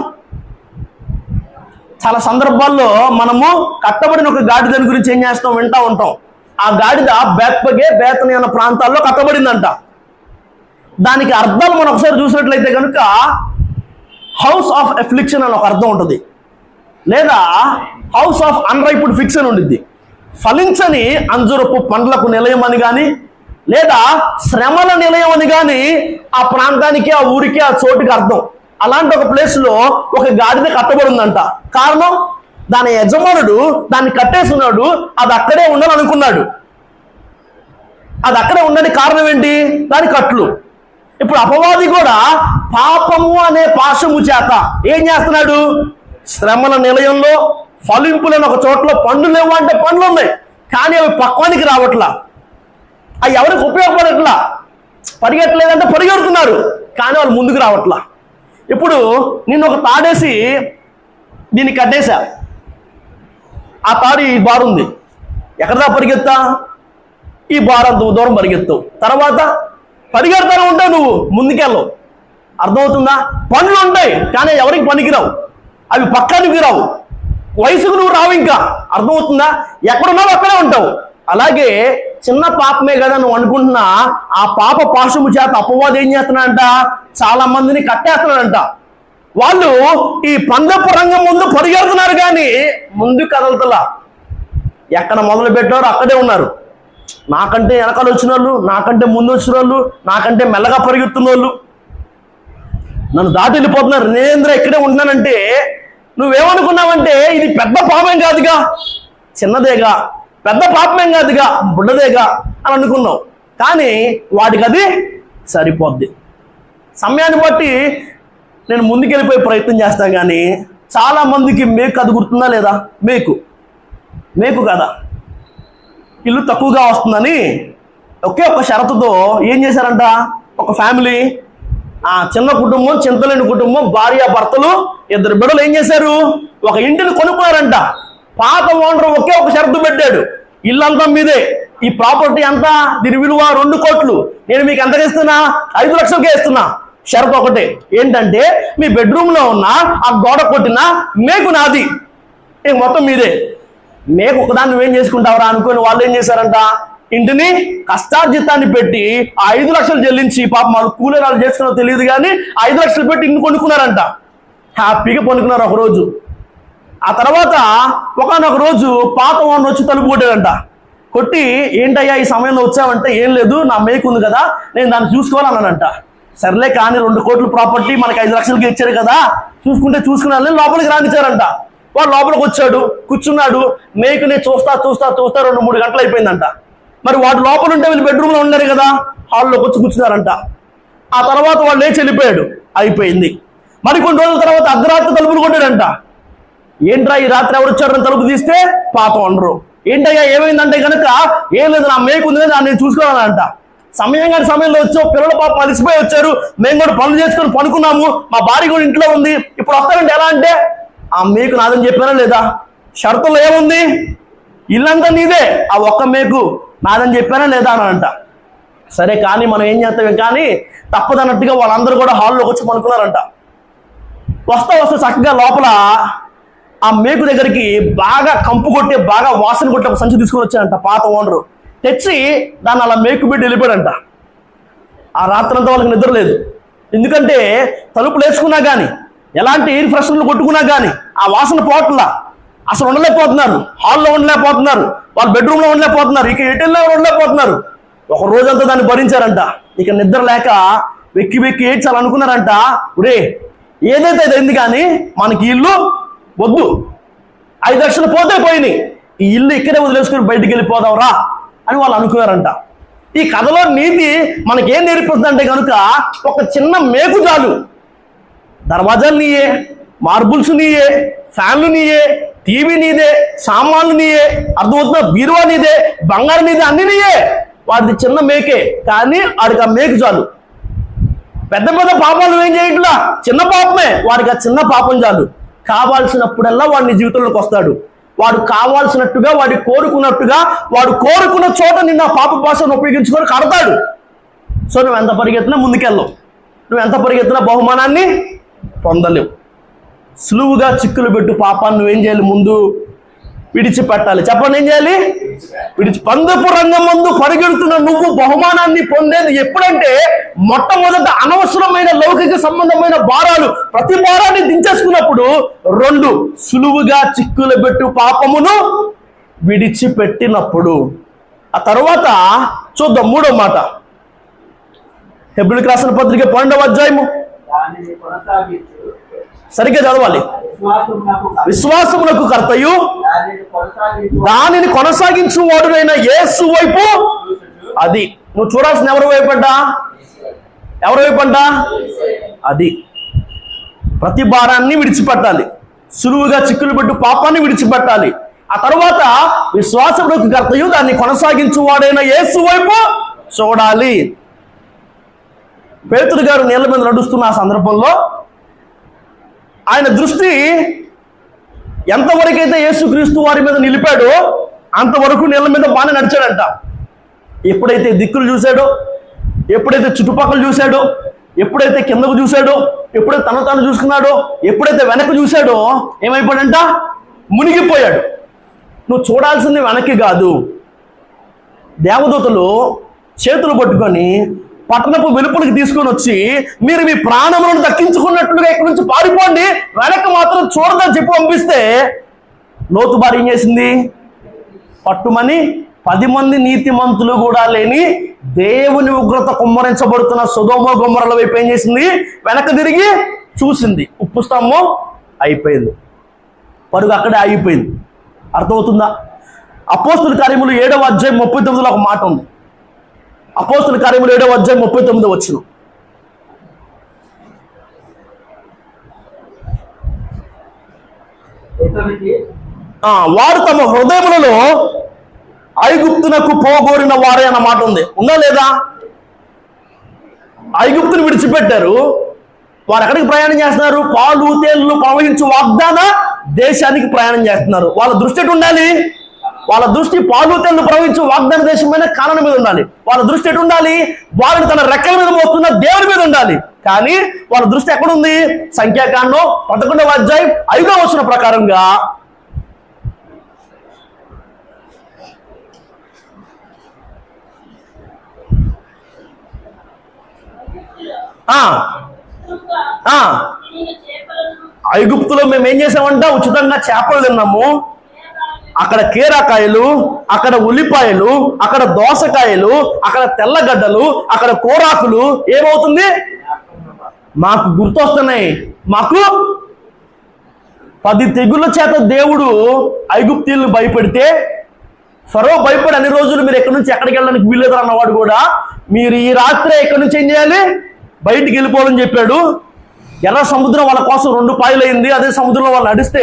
చాలా సందర్భాల్లో మనము కట్టబడిన ఒక గాడిదని గురించి ఏం చేస్తాం? వింటా ఉంటాం. ఆ గాడిద బేత్పగే బేతని అన్న ప్రాంతాల్లో కట్టబడిందంట. దానికి అర్థాలు మనం ఒకసారి చూసినట్లయితే కనుక హౌస్ ఆఫ్ ఎఫ్లిక్షన్ అని ఒక అర్థం ఉంటుంది, లేదా హౌస్ ఆఫ్ అన్రైపుడ్ ఫిక్స్ అని ఉండిద్ది. ఫలించని అంజురపు పండ్లకు నిలయం అని కానీ, లేదా శ్రమల నిలయం అని కానీ ఆ ప్రాంతానికి, ఆ ఊరికి, ఆ చోటుకి అర్థం. అలాంటి ఒక ప్లేస్లో ఒక గాడిద కట్టబడిందంట. కారణం, దాని యజమానుడు దాన్ని కట్టేస్తున్నాడు, అది అక్కడే ఉండాలనుకున్నాడు. అది అక్కడే ఉండడానికి కారణం ఏంటి? దాని కట్లు. ఇప్పుడు అపవాది కూడా పాపము అనే పాశము చేత ఏం చేస్తున్నాడు? శ్రమల నిలయంలో ఫలింపులను ఒక చోట్ల పండ్లు లేవు అంటే పండ్లు ఉన్నాయి, కానీ అవి పక్వానికి రావట్లా. అవి ఎవరికి ఉపయోగపడట్లా. పరిగెట్టలేదంటే పరిగెడుతున్నారు, కానీ వాళ్ళు ముందుకు రావట్లా. ఇప్పుడు నేను ఒక తాడేసి దీన్ని కట్టేశా, ఆ తాడు ఈ బారు ఉంది, ఎక్కడదా పరిగెత్తా? ఈ బారు అంత దూరం పరిగెత్తావు, తర్వాత పరిగెడతానే ఉంటావు, నువ్వు ముందుకెళ్ళవు. అర్థమవుతుందా? పనులు ఉంటాయి కానీ ఎవరికి పనికిరావు, అవి పక్కనికి రావు, వయసుకు నువ్వు రావు. ఇంకా అర్థమవుతుందా? ఎక్కడున్నావు అక్కడే ఉంటావు. అలాగే చిన్న పాపమే కదా నువ్వు అనుకుంటున్నా, ఆ పాప పాశము చేత అపవాది ఏం చేస్తున్నాడంట? చాలా మందిని కట్టేస్తున్నాడంట. వాళ్ళు ఈ పందపు రంగం ముందు పరిగెడుతున్నారు కానీ ముందు కదలతలా. ఎక్కడ మొదలు పెట్టారో అక్కడే ఉన్నారు. నాకంటే వెనకాల వచ్చిన వాళ్ళు, నాకంటే ముందు వచ్చిన వాళ్ళు, నాకంటే మెల్లగా పరిగెడుతున్న వాళ్ళు నన్ను దాటి వెళ్ళిపోతున్నారు. నేనేంద్ర ఇక్కడే ఉంటున్నానంటే నువ్వేమనుకున్నావంటే ఇది పెద్ద పాపం కాదుగా, చిన్నదేగా, పెద్ద పాపమేం కాదుగా, బుడ్డదేగా అని అనుకున్నావు. కానీ వాడికి అది సరిపోద్ది. సమయాన్ని బట్టి నేను ముందుకెళ్ళిపోయే ప్రయత్నం చేస్తాను, కానీ చాలామందికి మేకు అది గుర్తుందా లేదా? మేకు కదా, ఇల్లు తక్కువగా వస్తుందని ఒకే ఒక షరతుతో ఏం చేశారంట, ఒక ఫ్యామిలీ, చిన్న కుటుంబం, చింతలేని కుటుంబం, భార్య భర్తలు, 2 బిడ్డలు ఏం చేశారు, ఒక ఇంటిని కొనుక్కున్నారంట. పాత ఓనర్ ఒకే ఒక షరతు పెట్టాడు, ఇల్లంతా మీదే, ఈ ప్రాపర్టీ అంతా, దీని విలువ 2 కోట్లు, నేను మీకు ఎంతగా ఇస్తున్నా, 5 లక్షలకే ఇస్తున్నా. షరతు ఒకటే, ఏంటంటే మీ బెడ్రూమ్లో ఉన్న ఆ గోడ కొట్టిన మేకు నాది, మొత్తం మీదే. మేకు ఒకదాన్ని నువ్వేం చేసుకుంటావురా అనుకుని వాళ్ళు ఏం చేశారంట, ఇంటిని కష్టార్జితాన్ని పెట్టి 5 లక్షలు చెల్లించి, పాపం వాళ్ళు కూలీరాలు చేసుకున్నో తెలియదు కానీ 5 లక్షలు పెట్టి ఇంటిని కొనుక్కున్నారంట. హ్యాపీగా కొనుక్కున్నారు ఒక రోజు. ఆ తర్వాత ఒకనొక రోజు పాత ఓనర్ వచ్చి తలుపు కొట్టాడంట. కొట్టి, ఏంటయ్యా ఈ సమయంలో వచ్చావంటే, ఏం లేదు, నా మేకు ఉంది కదా, నేను దాన్ని చూసుకోవాలన్నానంట. సర్లే కానీ 2 కోట్ల ప్రాపర్టీ మనకి 5 లక్షలకి ఇచ్చారు కదా, చూసుకున్నాను, లోపలికి రానిచ్చారంట. వాడు లోపలికి వచ్చాడు, కూర్చున్నాడు, మేకుని చూస్తా 2-3 గంటలు అయిపోయిందంట. మరి వాడు లోపల ఉంటే వీళ్ళు బెడ్రూమ్లో ఉండరు కదా, హాల్లోకి వచ్చి కూర్చున్నారంట. ఆ తర్వాత వాడు లేచి వెళ్ళిపోయాడు, అయిపోయింది. మరి కొన్ని రోజుల తర్వాత అర్ధరాత్రి తలుపులు కొట్టాడంట. ఏంట్రా ఈ రాత్రి ఎవరు వచ్చారని తలుపు తీస్తే పాత ఓనరు. ఏంటయ్యా ఏమైందంటే కనుక, ఏం లేదు, నా మేకు ఉంది కదా, నేను చూసుకోవాలంట. సమయంలో వచ్చావు, పిల్లల పాప అలసిపోయి వచ్చారు, మేము కూడా పనులు చేసుకొని పనుకున్నాము, మా భార్య కూడా ఇంట్లో ఉంది, ఇప్పుడు వస్తారంటే ఎలా అంటే, ఆ మేకు నాదని చెప్పారా లేదా? షరతుల్లో ఏముంది, ఇల్లంతా నీదే, ఆ ఒక్క మేకు నాదని చెప్పారా లేదా అని అంట. సరే కానీ మనం ఏం చేస్తాం, కానీ తప్పదన్నట్టుగా వాళ్ళందరూ కూడా హాల్లోకి వచ్చి పనుకున్నారంట. వస్తా చక్కగా లోపల ఆ మేకు దగ్గరికి బాగా కంపు కొట్టే, బాగా వాసన కొట్టే ఒక సంచి తీసుకొని వచ్చాడంట పాత ఓనరు. తెచ్చి దాన్ని అలా మేకు పెట్టి వెళ్ళిపోయాడంట. ఆ రాత్రంతా వాళ్ళకి నిద్ర లేదు, ఎందుకంటే తలుపులు వేసుకున్నా కానీ, ఎలాంటి ఎయిర్ ఫ్రెషర్లు కొట్టుకున్నా కానీ ఆ వాసన పోట్లా, అసలు ఉండలేకపోతున్నారు, హాల్లో ఉండలేకపోతున్నారు, వాళ్ళ బెడ్రూమ్లో ఉండలేకపోతున్నారు, ఇక ఎటెల్లో ఉండలేకపోతున్నారు. ఒక రోజంతా దాన్ని భరించారంట. ఇక నిద్ర లేక వెక్కి ఏడ్చాలనుకున్నారంట. ఒరే, ఏదైతే అయింది కానీ మనకి ఇల్లు వద్దు, 5 లక్షలు పోతే పోయినాయి, ఈ ఇల్లు ఇక్కడే వదిలేసుకుని బయటికి వెళ్ళిపోదాంరా అని వాళ్ళు అనుకున్నారంట. ఈ కథలో నీతి మనకేం నేర్పిస్తుందంటే కనుక, ఒక చిన్న మేకు చాలు, దర్వాజాలు నీయే, మార్బుల్స్ నీయే, ఫ్యాన్లు నీయే, టీవీ నీదే, సామాన్లు నీయే, అర్థమవుతున్న బీరువా నీదే, బంగారు నీదే, అన్ని నీయే. వాడిది చిన్న మేకే, కానీ వాడికి ఆ మేకు చాలు. పెద్ద పాపాలు ఏం చేయట్లా, చిన్న పాపమే, వాడికి ఆ చిన్న పాపం చాలు. కావాల్సినప్పుడల్లా వాడి జీవితంలోకి వస్తాడు. వాడు కావాల్సినట్టుగా, వాడు కోరుకున్నట్టుగా, వాడు కోరుకున్న చోట నిన్న పాప భాషను ఉపయోగించుకొని కడతాడు. సో నువ్వు ఎంత పరిగెత్తినా ముందుకెళ్ళవు, నువ్వు ఎంత పరిగెత్తినా బహుమానాన్ని పొందలేవు. సులువుగా చిక్కులు పెట్టు పాపాన్ని నువ్వేం చేయాలి, ముందు విడిచిపెట్టాలి. చెప్పండి, ఏం చేయాలి? పందెపు రంగం ముందు పరిగెడుతున్న నువ్వు బహుమానాన్ని పొందేది ఎప్పుడంటే, మొట్టమొదట అనవసరమైన లౌకిక సంబంధమైన భారాలు, ప్రతి భారాన్ని దించేసుకున్నప్పుడు. 2, సులువుగా చిక్కులు పెట్టు పాపమును విడిచిపెట్టినప్పుడు. ఆ తర్వాత చూద్దాం 3వ మాట, హెబ్రీయులకు రాసిన పత్రిక 12వ అధ్యాయము, సరిగ్గా చదవాలి. విశ్వాసమునకు కర్తయు దానిని కొనసాగించు వాడునైన యేసు వైపు. అది నువ్వు చూడాల్సిన ఎవరి వైపు అంట? అది ప్రతి భారాన్ని విడిచిపెట్టాలి, సులువుగా చిక్కులు పెట్టు పాపాన్ని విడిచిపెట్టాలి. ఆ తర్వాత విశ్వాసమునకు కర్తయు దాన్ని కొనసాగించు వాడైన యేసు వైపు చూడాలి. పేతురు గారు నీళ్ళ మీద నడుస్తున్న ఆ సందర్భంలో ఆయన దృష్టి ఎంతవరకైతే యేసుక్రీస్తు వారి మీద నిలిపాడో అంతవరకు నీళ్ళ మీద బాగానే నడిచాడంట. ఎప్పుడైతే దిక్కులు చూశాడో, ఎప్పుడైతే చుట్టుపక్కల చూశాడో, ఎప్పుడైతే కిందకు చూశాడో, ఎప్పుడైతే తాను చూసుకున్నాడో, ఎప్పుడైతే వెనక్కి చూశాడో ఏమైపోయాడంట? మునిగిపోయాడు. నువ్వు చూడాల్సింది వెనక్కి కాదు. దేవదూతలు చేతులు పట్టుకొని పట్టణపు వెలుపలికి తీసుకొని వచ్చి, మీరు మీ ప్రాణములను దక్కించుకున్నట్లుగా ఇక్కడి నుంచి పారిపోండి, వెనక్కి మాత్రం చూడదని చెప్పి పంపిస్తే, లోతు భార్య ఏం చేసింది? పట్టుమని 10 మంది నీతిమంతులు కూడా లేని దేవుని ఉగ్రత కుమ్మరించబడుతున్న సొదొమ గొమొర్రా వైపు ఏం చేసింది? వెనక్కి తిరిగి చూసింది. ఉప్పు స్తంభం అయిపోయింది, పరుగు అక్కడే ఆగిపోయింది. అర్థమవుతుందా? అపోస్తుల కార్యములు 7వ అధ్యాయం 39లో ఒక మాట ఉంది. అపోస్తుల కార్యములు 7వ అధ్యాయం 39వ వచనం. వారు తమ హృదయములలో ఐగుప్తునకు పోగోరిన వారే అన్న మాట ఉంది. ఉందా లేదా? ఐగుప్తుని విడిచిపెట్టారు. వారు ఎక్కడికి ప్రయాణం చేస్తున్నారు? పాలు తేళ్లు ప్రవహించు వాగ్దాన దేశానికి ప్రయాణం చేస్తున్నారు. వాళ్ళ దృష్టి ఎటు ఉండాలి? వాళ్ళ దృష్టి పాలు తేళ్లు ప్రవహించు వాగ్దాన దేశమైన కానాను మీద ఉండాలి. వాళ్ళ దృష్టి ఎటు ఉండాలి? వారిని తన రెక్కల మీద మోస్తున్న దేవుని మీద ఉండాలి. కానీ వాళ్ళ దృష్టి ఎక్కడుంది? సంఖ్యాకాండం 11వ అధ్యాయం 5వ వచనం ప్రకారంగా ఐగుప్తులో మేము ఏం చేసామంట? ఉచితంగా చేపలు తిన్నాము. అక్కడ కీరాకాయలు, అక్కడ ఉల్లిపాయలు, అక్కడ దోసకాయలు, అక్కడ తెల్లగడ్డలు, అక్కడ కూరాకులు ఏమవుతుంది? మాకు గుర్తొస్తున్నాయి. మాకు 10 తెగుళ్ళ చేత దేవుడు ఐగుప్తీయులను భయపెడితే, ఫరో భయపడి అన్ని రోజులు మీరు ఎక్కడి నుంచి ఎక్కడికి వెళ్ళడానికి వీల్లేదు అన్నవాడు కూడా మీరు ఈ రాత్రే ఎక్కడి నుంచి ఏం చేయాలి? బయటికి వెళ్ళిపోవాలని చెప్పాడు. ఎర్ర సముద్రం వాళ్ళ కోసం 2 పాయలైంది. అదే సముద్రంలో వాళ్ళు నడిస్తే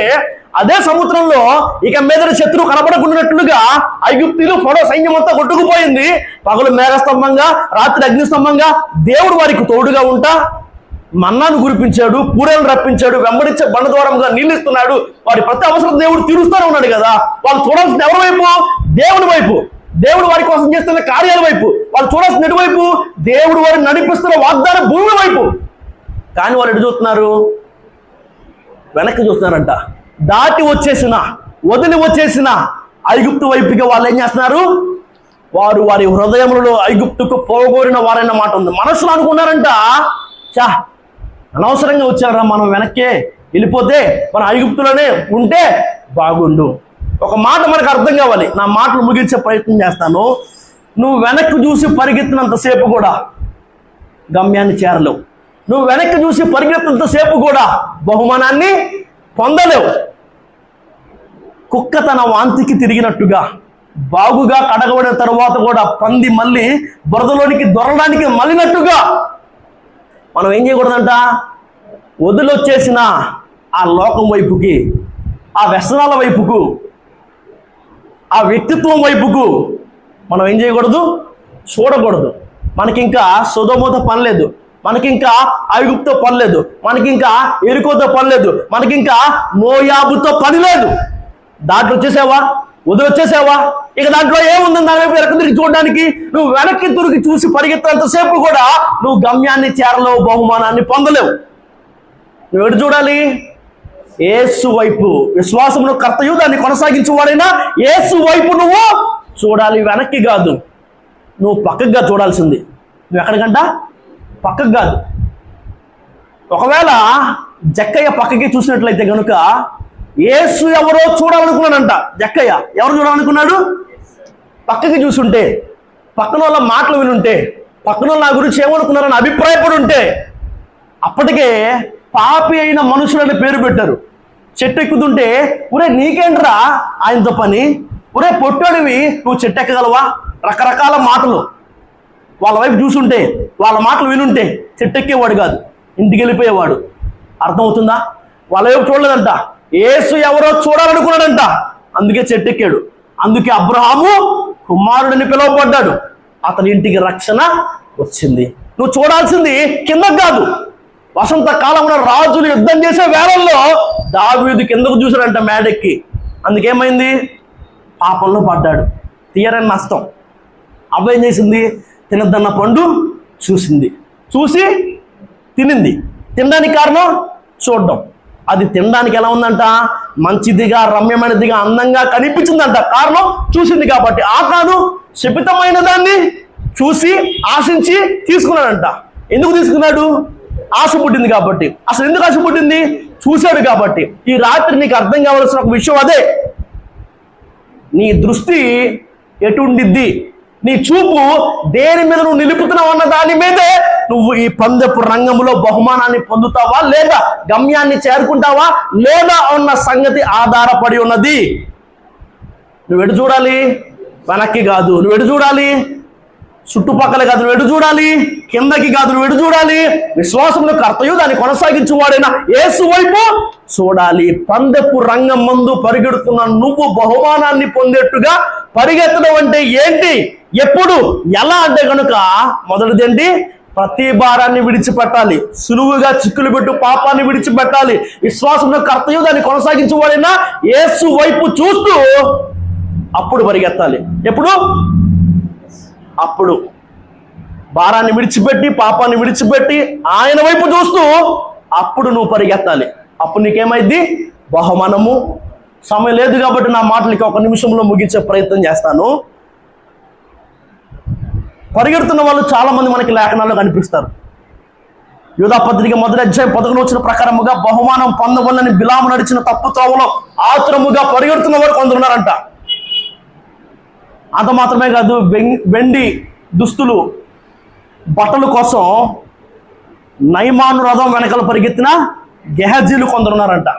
అదే సముద్రంలో ఇక మీద శత్రువు కనబడకుండానట్లుగా ఐగుప్తీయులు ఫరో సైన్యం అంతా కొట్టుకుపోయింది. పగలు మేఘస్తంభంగా, రాత్రి అగ్నిస్తంభంగా దేవుడు వారికి తోడుగా ఉంటా మన్నాను కురిపించాడు, పూరేలను రప్పించాడు, వెంబడించే బండ ద్వారంగా నీళ్ళు ఇస్తున్నాడు. వారి ప్రతి అవసరం దేవుడు తీరుస్తూనే ఉన్నాడు కదా. వాళ్ళు చూడాల్సిన ఎవరి వైపు? దేవుని వైపు. దేవుడు వారి కోసం చేస్తున్న కార్యాల వైపు. వాళ్ళు చూడాల్సిన ఎటువైపు? దేవుడు వారిని నడిపిస్తున్న వాగ్దాన భూమి వైపు. కానీ వాళ్ళు ఎటు చూస్తున్నారు? వెనక్కి చూస్తున్నారంట. దాటి వచ్చేసిన, వదిలి వచ్చేసిన ఐగుప్తు వైపుగా వాళ్ళు ఏం చేస్తున్నారు? వారు వారి హృదయములలో ఐగుప్తుకు పోగోరిన వారైన మాట ఉంది. మనసులో అనుకున్నారంట, చా అనవసరంగా వచ్చారా, మనం వెనక్కే వెళ్ళిపోతే మన ఐగుప్తులోనే ఉంటే బాగుండు. ఒక మాట మనకు అర్థం కావాలి. నా మాటలు ముగించే ప్రయత్నం చేస్తాను. నువ్వు వెనక్కి చూసి పరిగెత్తినంతసేపు కూడా గమ్యాన్ని చేరలేవు. నువ్వు వెనక్కి చూసి పరిగెత్తినంతసేపు కూడా బహుమానాన్ని పొందలేవు. కుక్క తన వాంతికి తిరిగినట్టుగా బాగుగా కడగబడిన తరువాత కూడా పంది మళ్ళీ బురదలోనికి దొరలడానికి మళ్ళినట్టుగా మనం ఏం చేయకూడదంట? వదిలొచ్చేసిన ఆ లోకం వైపుకి, ఆ వ్యసనాల వైపుకు, ఆ వ్యక్తిత్వం వైపుకు మనం ఏం చేయకూడదు? చూడకూడదు. మనకింకా సొదొమతో పని లేదు, మనకింకా ఐగుప్తుతో పని లేదు, మనకింకా ఎరికోతో పని లేదు, మనకింకా మోయాబుతో పని లేదు. దాంట్లో వచ్చేసావా? వదిలొచ్చేసావా? ఇక దాంట్లో ఏముందని దాని వైపు వెనక్కి తిరిగి చూడడానికి? నువ్వు వెనక్కి తిరిగి చూసి పరిగెత్తినంతసేపు కూడా నువ్వు గమ్యాన్ని చేరలేవు, బహుమానాన్ని పొందలేవు. నువ్వు ఎటు చూడాలి? యేసు వైపు. విశ్వాసమును కర్తయు దాన్ని కొనసాగించేవాడైనా యేసు వైపు నువ్వు చూడాలి, వెనక్కి కాదు. నువ్వు పక్కగా చూడాల్సింది. నువ్వు ఎక్కడికంట? పక్కకు కాదు. ఒకవేళ జక్కయ్య పక్కకి చూసినట్లయితే కనుక యేసు ఎవరో చూడాలనుకున్నాడంట. జక్కయ్య ఎవరు చూడాలనుకున్నాడు? పక్కకి చూసుంటే, పక్కన వాళ్ళ మాటలు వినుంటే, పక్కన వాళ్ళ నా గురించి ఏమనుకున్నారని అభిప్రాయపడి ఉంటే, అప్పటికే పాపి అయిన మనుషులని పేరు పెట్టారు. చెట్టు ఎక్కుతుంటే, ఒరే నీకేంట్రా ఆయనతో పని, ఒరే పొట్టోడివి నువ్వు చెట్టు ఎక్కగలవా? రకరకాల మాటలు. వాళ్ళ వైపు చూసుంటే, వాళ్ళ మాటలు వినుంటే చెట్టు ఎక్కేవాడు కాదు, ఇంటికి వెళ్ళిపోయేవాడు. అర్థమవుతుందా? వాళ్ళ వైపు చూడలేదంట. యేసు ఎవరో చూడాలనుకున్నాడంట, అందుకే చెట్టు ఎక్కాడు. అందుకే అబ్రహాము కుమారుడిని పిలువబడ్డాడు. అతని ఇంటికి రక్షణ వచ్చింది. నువ్వు చూడాల్సింది కిందకు కాదు. వసంతకాలంలో రాజులు యుద్ధం చేసే వేళల్లో దావీదు కిందకు చూశాడంట మేడెక్కి. అందుకేమైంది? పాపంలో పడ్డాడు, తీయరని నష్టం. అవ్వ ఏం చేసింది? తినద్దన్న పండు చూసింది, చూసి తినింది. తినడానికి కారణం చూడడం. అది తినడానికి ఎలా ఉందంట? మంచిదిగా, రమ్యమైనదిగా, అందంగా కనిపించిందంట. కారణం చూసింది కాబట్టి. ఆ కాదు, శపితమైన దాన్ని చూసి ఆశించి తీసుకున్నాడంట. ఎందుకు తీసుకున్నాడు? ఆశ పుట్టింది కాబట్టి. అసలు ఎందుకు ఆశ పుట్టింది? చూశాడు కాబట్టి. ఈ రాత్రి నీకు అర్థం కావాల్సిన ఒక విషయం అదే. నీ దృష్టి ఎటుండిద్ది, నీ చూపు దేని మీద నువ్వు నిలుపుతున్నావు అన్న దాని మీదే నువ్వు ఈ పందెపు రంగంలో బహుమానాన్ని పొందుతావా లేదా గమ్యాన్ని చేరుకుంటావా లేదా అన్న సంగతి ఆధారపడి ఉన్నది. నువ్వు ఎటు చూడాలి? వెనక్కి కాదు. నువ్వు ఎటు చూడాలి? చుట్టుపక్కల కాదు ఎడు చూడాలి, కిందకి కాదు ఎడు చూడాలి, విశ్వాసంలో కర్తయు దాన్ని కొనసాగించువాడైనా యేసు వైపు చూడాలి. పందెపు రంగం ముందు పరిగెడుతున్న నువ్వు బహుమానాన్ని పొందేట్టుగా పరిగెత్తడం అంటే ఏంటి, ఎప్పుడు, ఎలా అంటే కనుక మొదటిదేంటి, ప్రతి భారాన్ని విడిచిపెట్టాలి, సులువుగా చిక్కులు పెట్టు పాపాన్ని విడిచిపెట్టాలి, విశ్వాసంలో కర్తయు దాన్ని కొనసాగించువాడైనా యేసు వైపు చూస్తూ అప్పుడు పరిగెత్తాలి. ఎప్పుడు? అప్పుడు భారాన్ని విడిచిపెట్టి పాపాన్ని విడిచిపెట్టి ఆయన వైపు చూస్తూ అప్పుడు నువ్వు పరిగెత్తాలి. అప్పుడు నీకేమైంది? బహుమానము. సమయం లేదు కాబట్టి నా మాటలకి ఒక నిమిషంలో ముగించే ప్రయత్నం చేస్తాను. పరిగెడుతున్న వాళ్ళు చాలా మంది మనకి లేఖనాల్లో కనిపిస్తారు. యూదా పత్రిక 1వ అధ్యాయం 11వ వచనం ప్రకారముగా బహుమానం పొందవలని బిలాము నడిచిన తప్పు త్రోవలో ఆతురముగా పరిగెడుతున్న వారు కొందరున్నారంట. అంత మాత్రమే కాదు, వెండి దుస్తులు బట్టల కోసం నయమాను రథం వెనకాల పరిగెత్తిన గెహజీలు కొందరున్నారంట.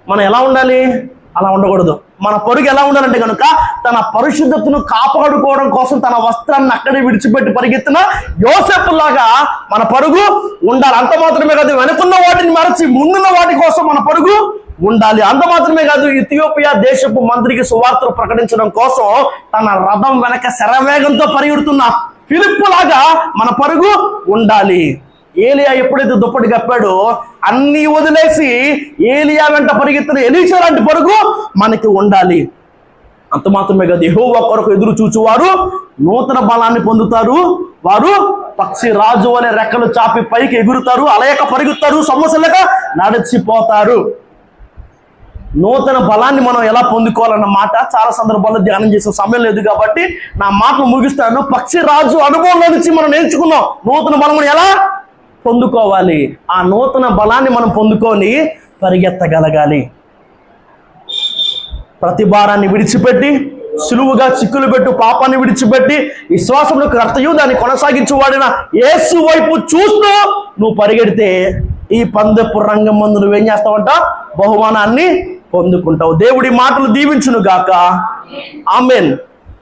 మనం ఎలా ఉండాలి? అలా ఉండకూడదు. మన పొరుగు ఎలా ఉండాలంటే కనుక తన పరిశుద్ధతను కాపాడుకోవడం కోసం తన వస్త్రాన్ని అక్కడే విడిచిపెట్టి పరిగెత్తిన యోసేపులాగా మన పరుగు ఉండాలి. అంత మాత్రమే కాదు, వెనుకున్న వాటిని మరచి ముందున్న వాటి కోసం మన పరుగు ఉండాలి. అంత మాత్రమే కాదు, ఇథియోపియా దేశపు మంత్రికి సువార్తను ప్రకటించడం కోసం తన రథం వెనక శరవేగంతో పరిగెడుతున్న ఫిలిప్పు లాగా మన పరుగు ఉండాలి. ఏలియా ఎప్పుడైతే దుప్పటి కప్పాడో అన్ని వదిలేసి ఏలియా వెంట పరిగెత్తిన ఎలీషా లాంటి పరుగు మనకి ఉండాలి. అంత మాత్రమే కాదు, యెహోవా కొరకు ఎదురు చూచువారు నూతన బలాన్ని పొందుతారు, వారు పక్షి రాజు అనే రెక్కలు చాపి పైకి ఎగురుతారు, అలయక పరిగెత్తారు, సమస్యలేక నడిచిపోతారు. నూతన బలాన్ని మనం ఎలా పొందుకోవాలన్న మాట చాలా సందర్భాల్లో ధ్యానం చేసే సమయం లేదు కాబట్టి నా మాటలు ముగిస్తాను. పక్షి రాజు అనుభవంలో నుంచి మనం నేర్చుకున్నాం నూతన బలమును ఎలా పొందుకోవాలి. ఆ నూతన బలాన్ని మనం పొందుకొని పరిగెత్తగలగాలి. ప్రతి భారాన్ని విడిచిపెట్టి సులువుగా చిక్కులు పెట్టు పాపాన్ని విడిచిపెట్టి విశ్వాసంలో కర్తయు దాన్ని కొనసాగించువాడిన యేసు వైపు చూస్తూ నువ్వు పరిగెడితే ఈ పందెపు రంగం ముందు నువ్వేం చేస్తావంట? బహుమానాన్ని పొందుకుంటావు. దేవుడి మాటలు దీవించును గాక. ఆమేన్.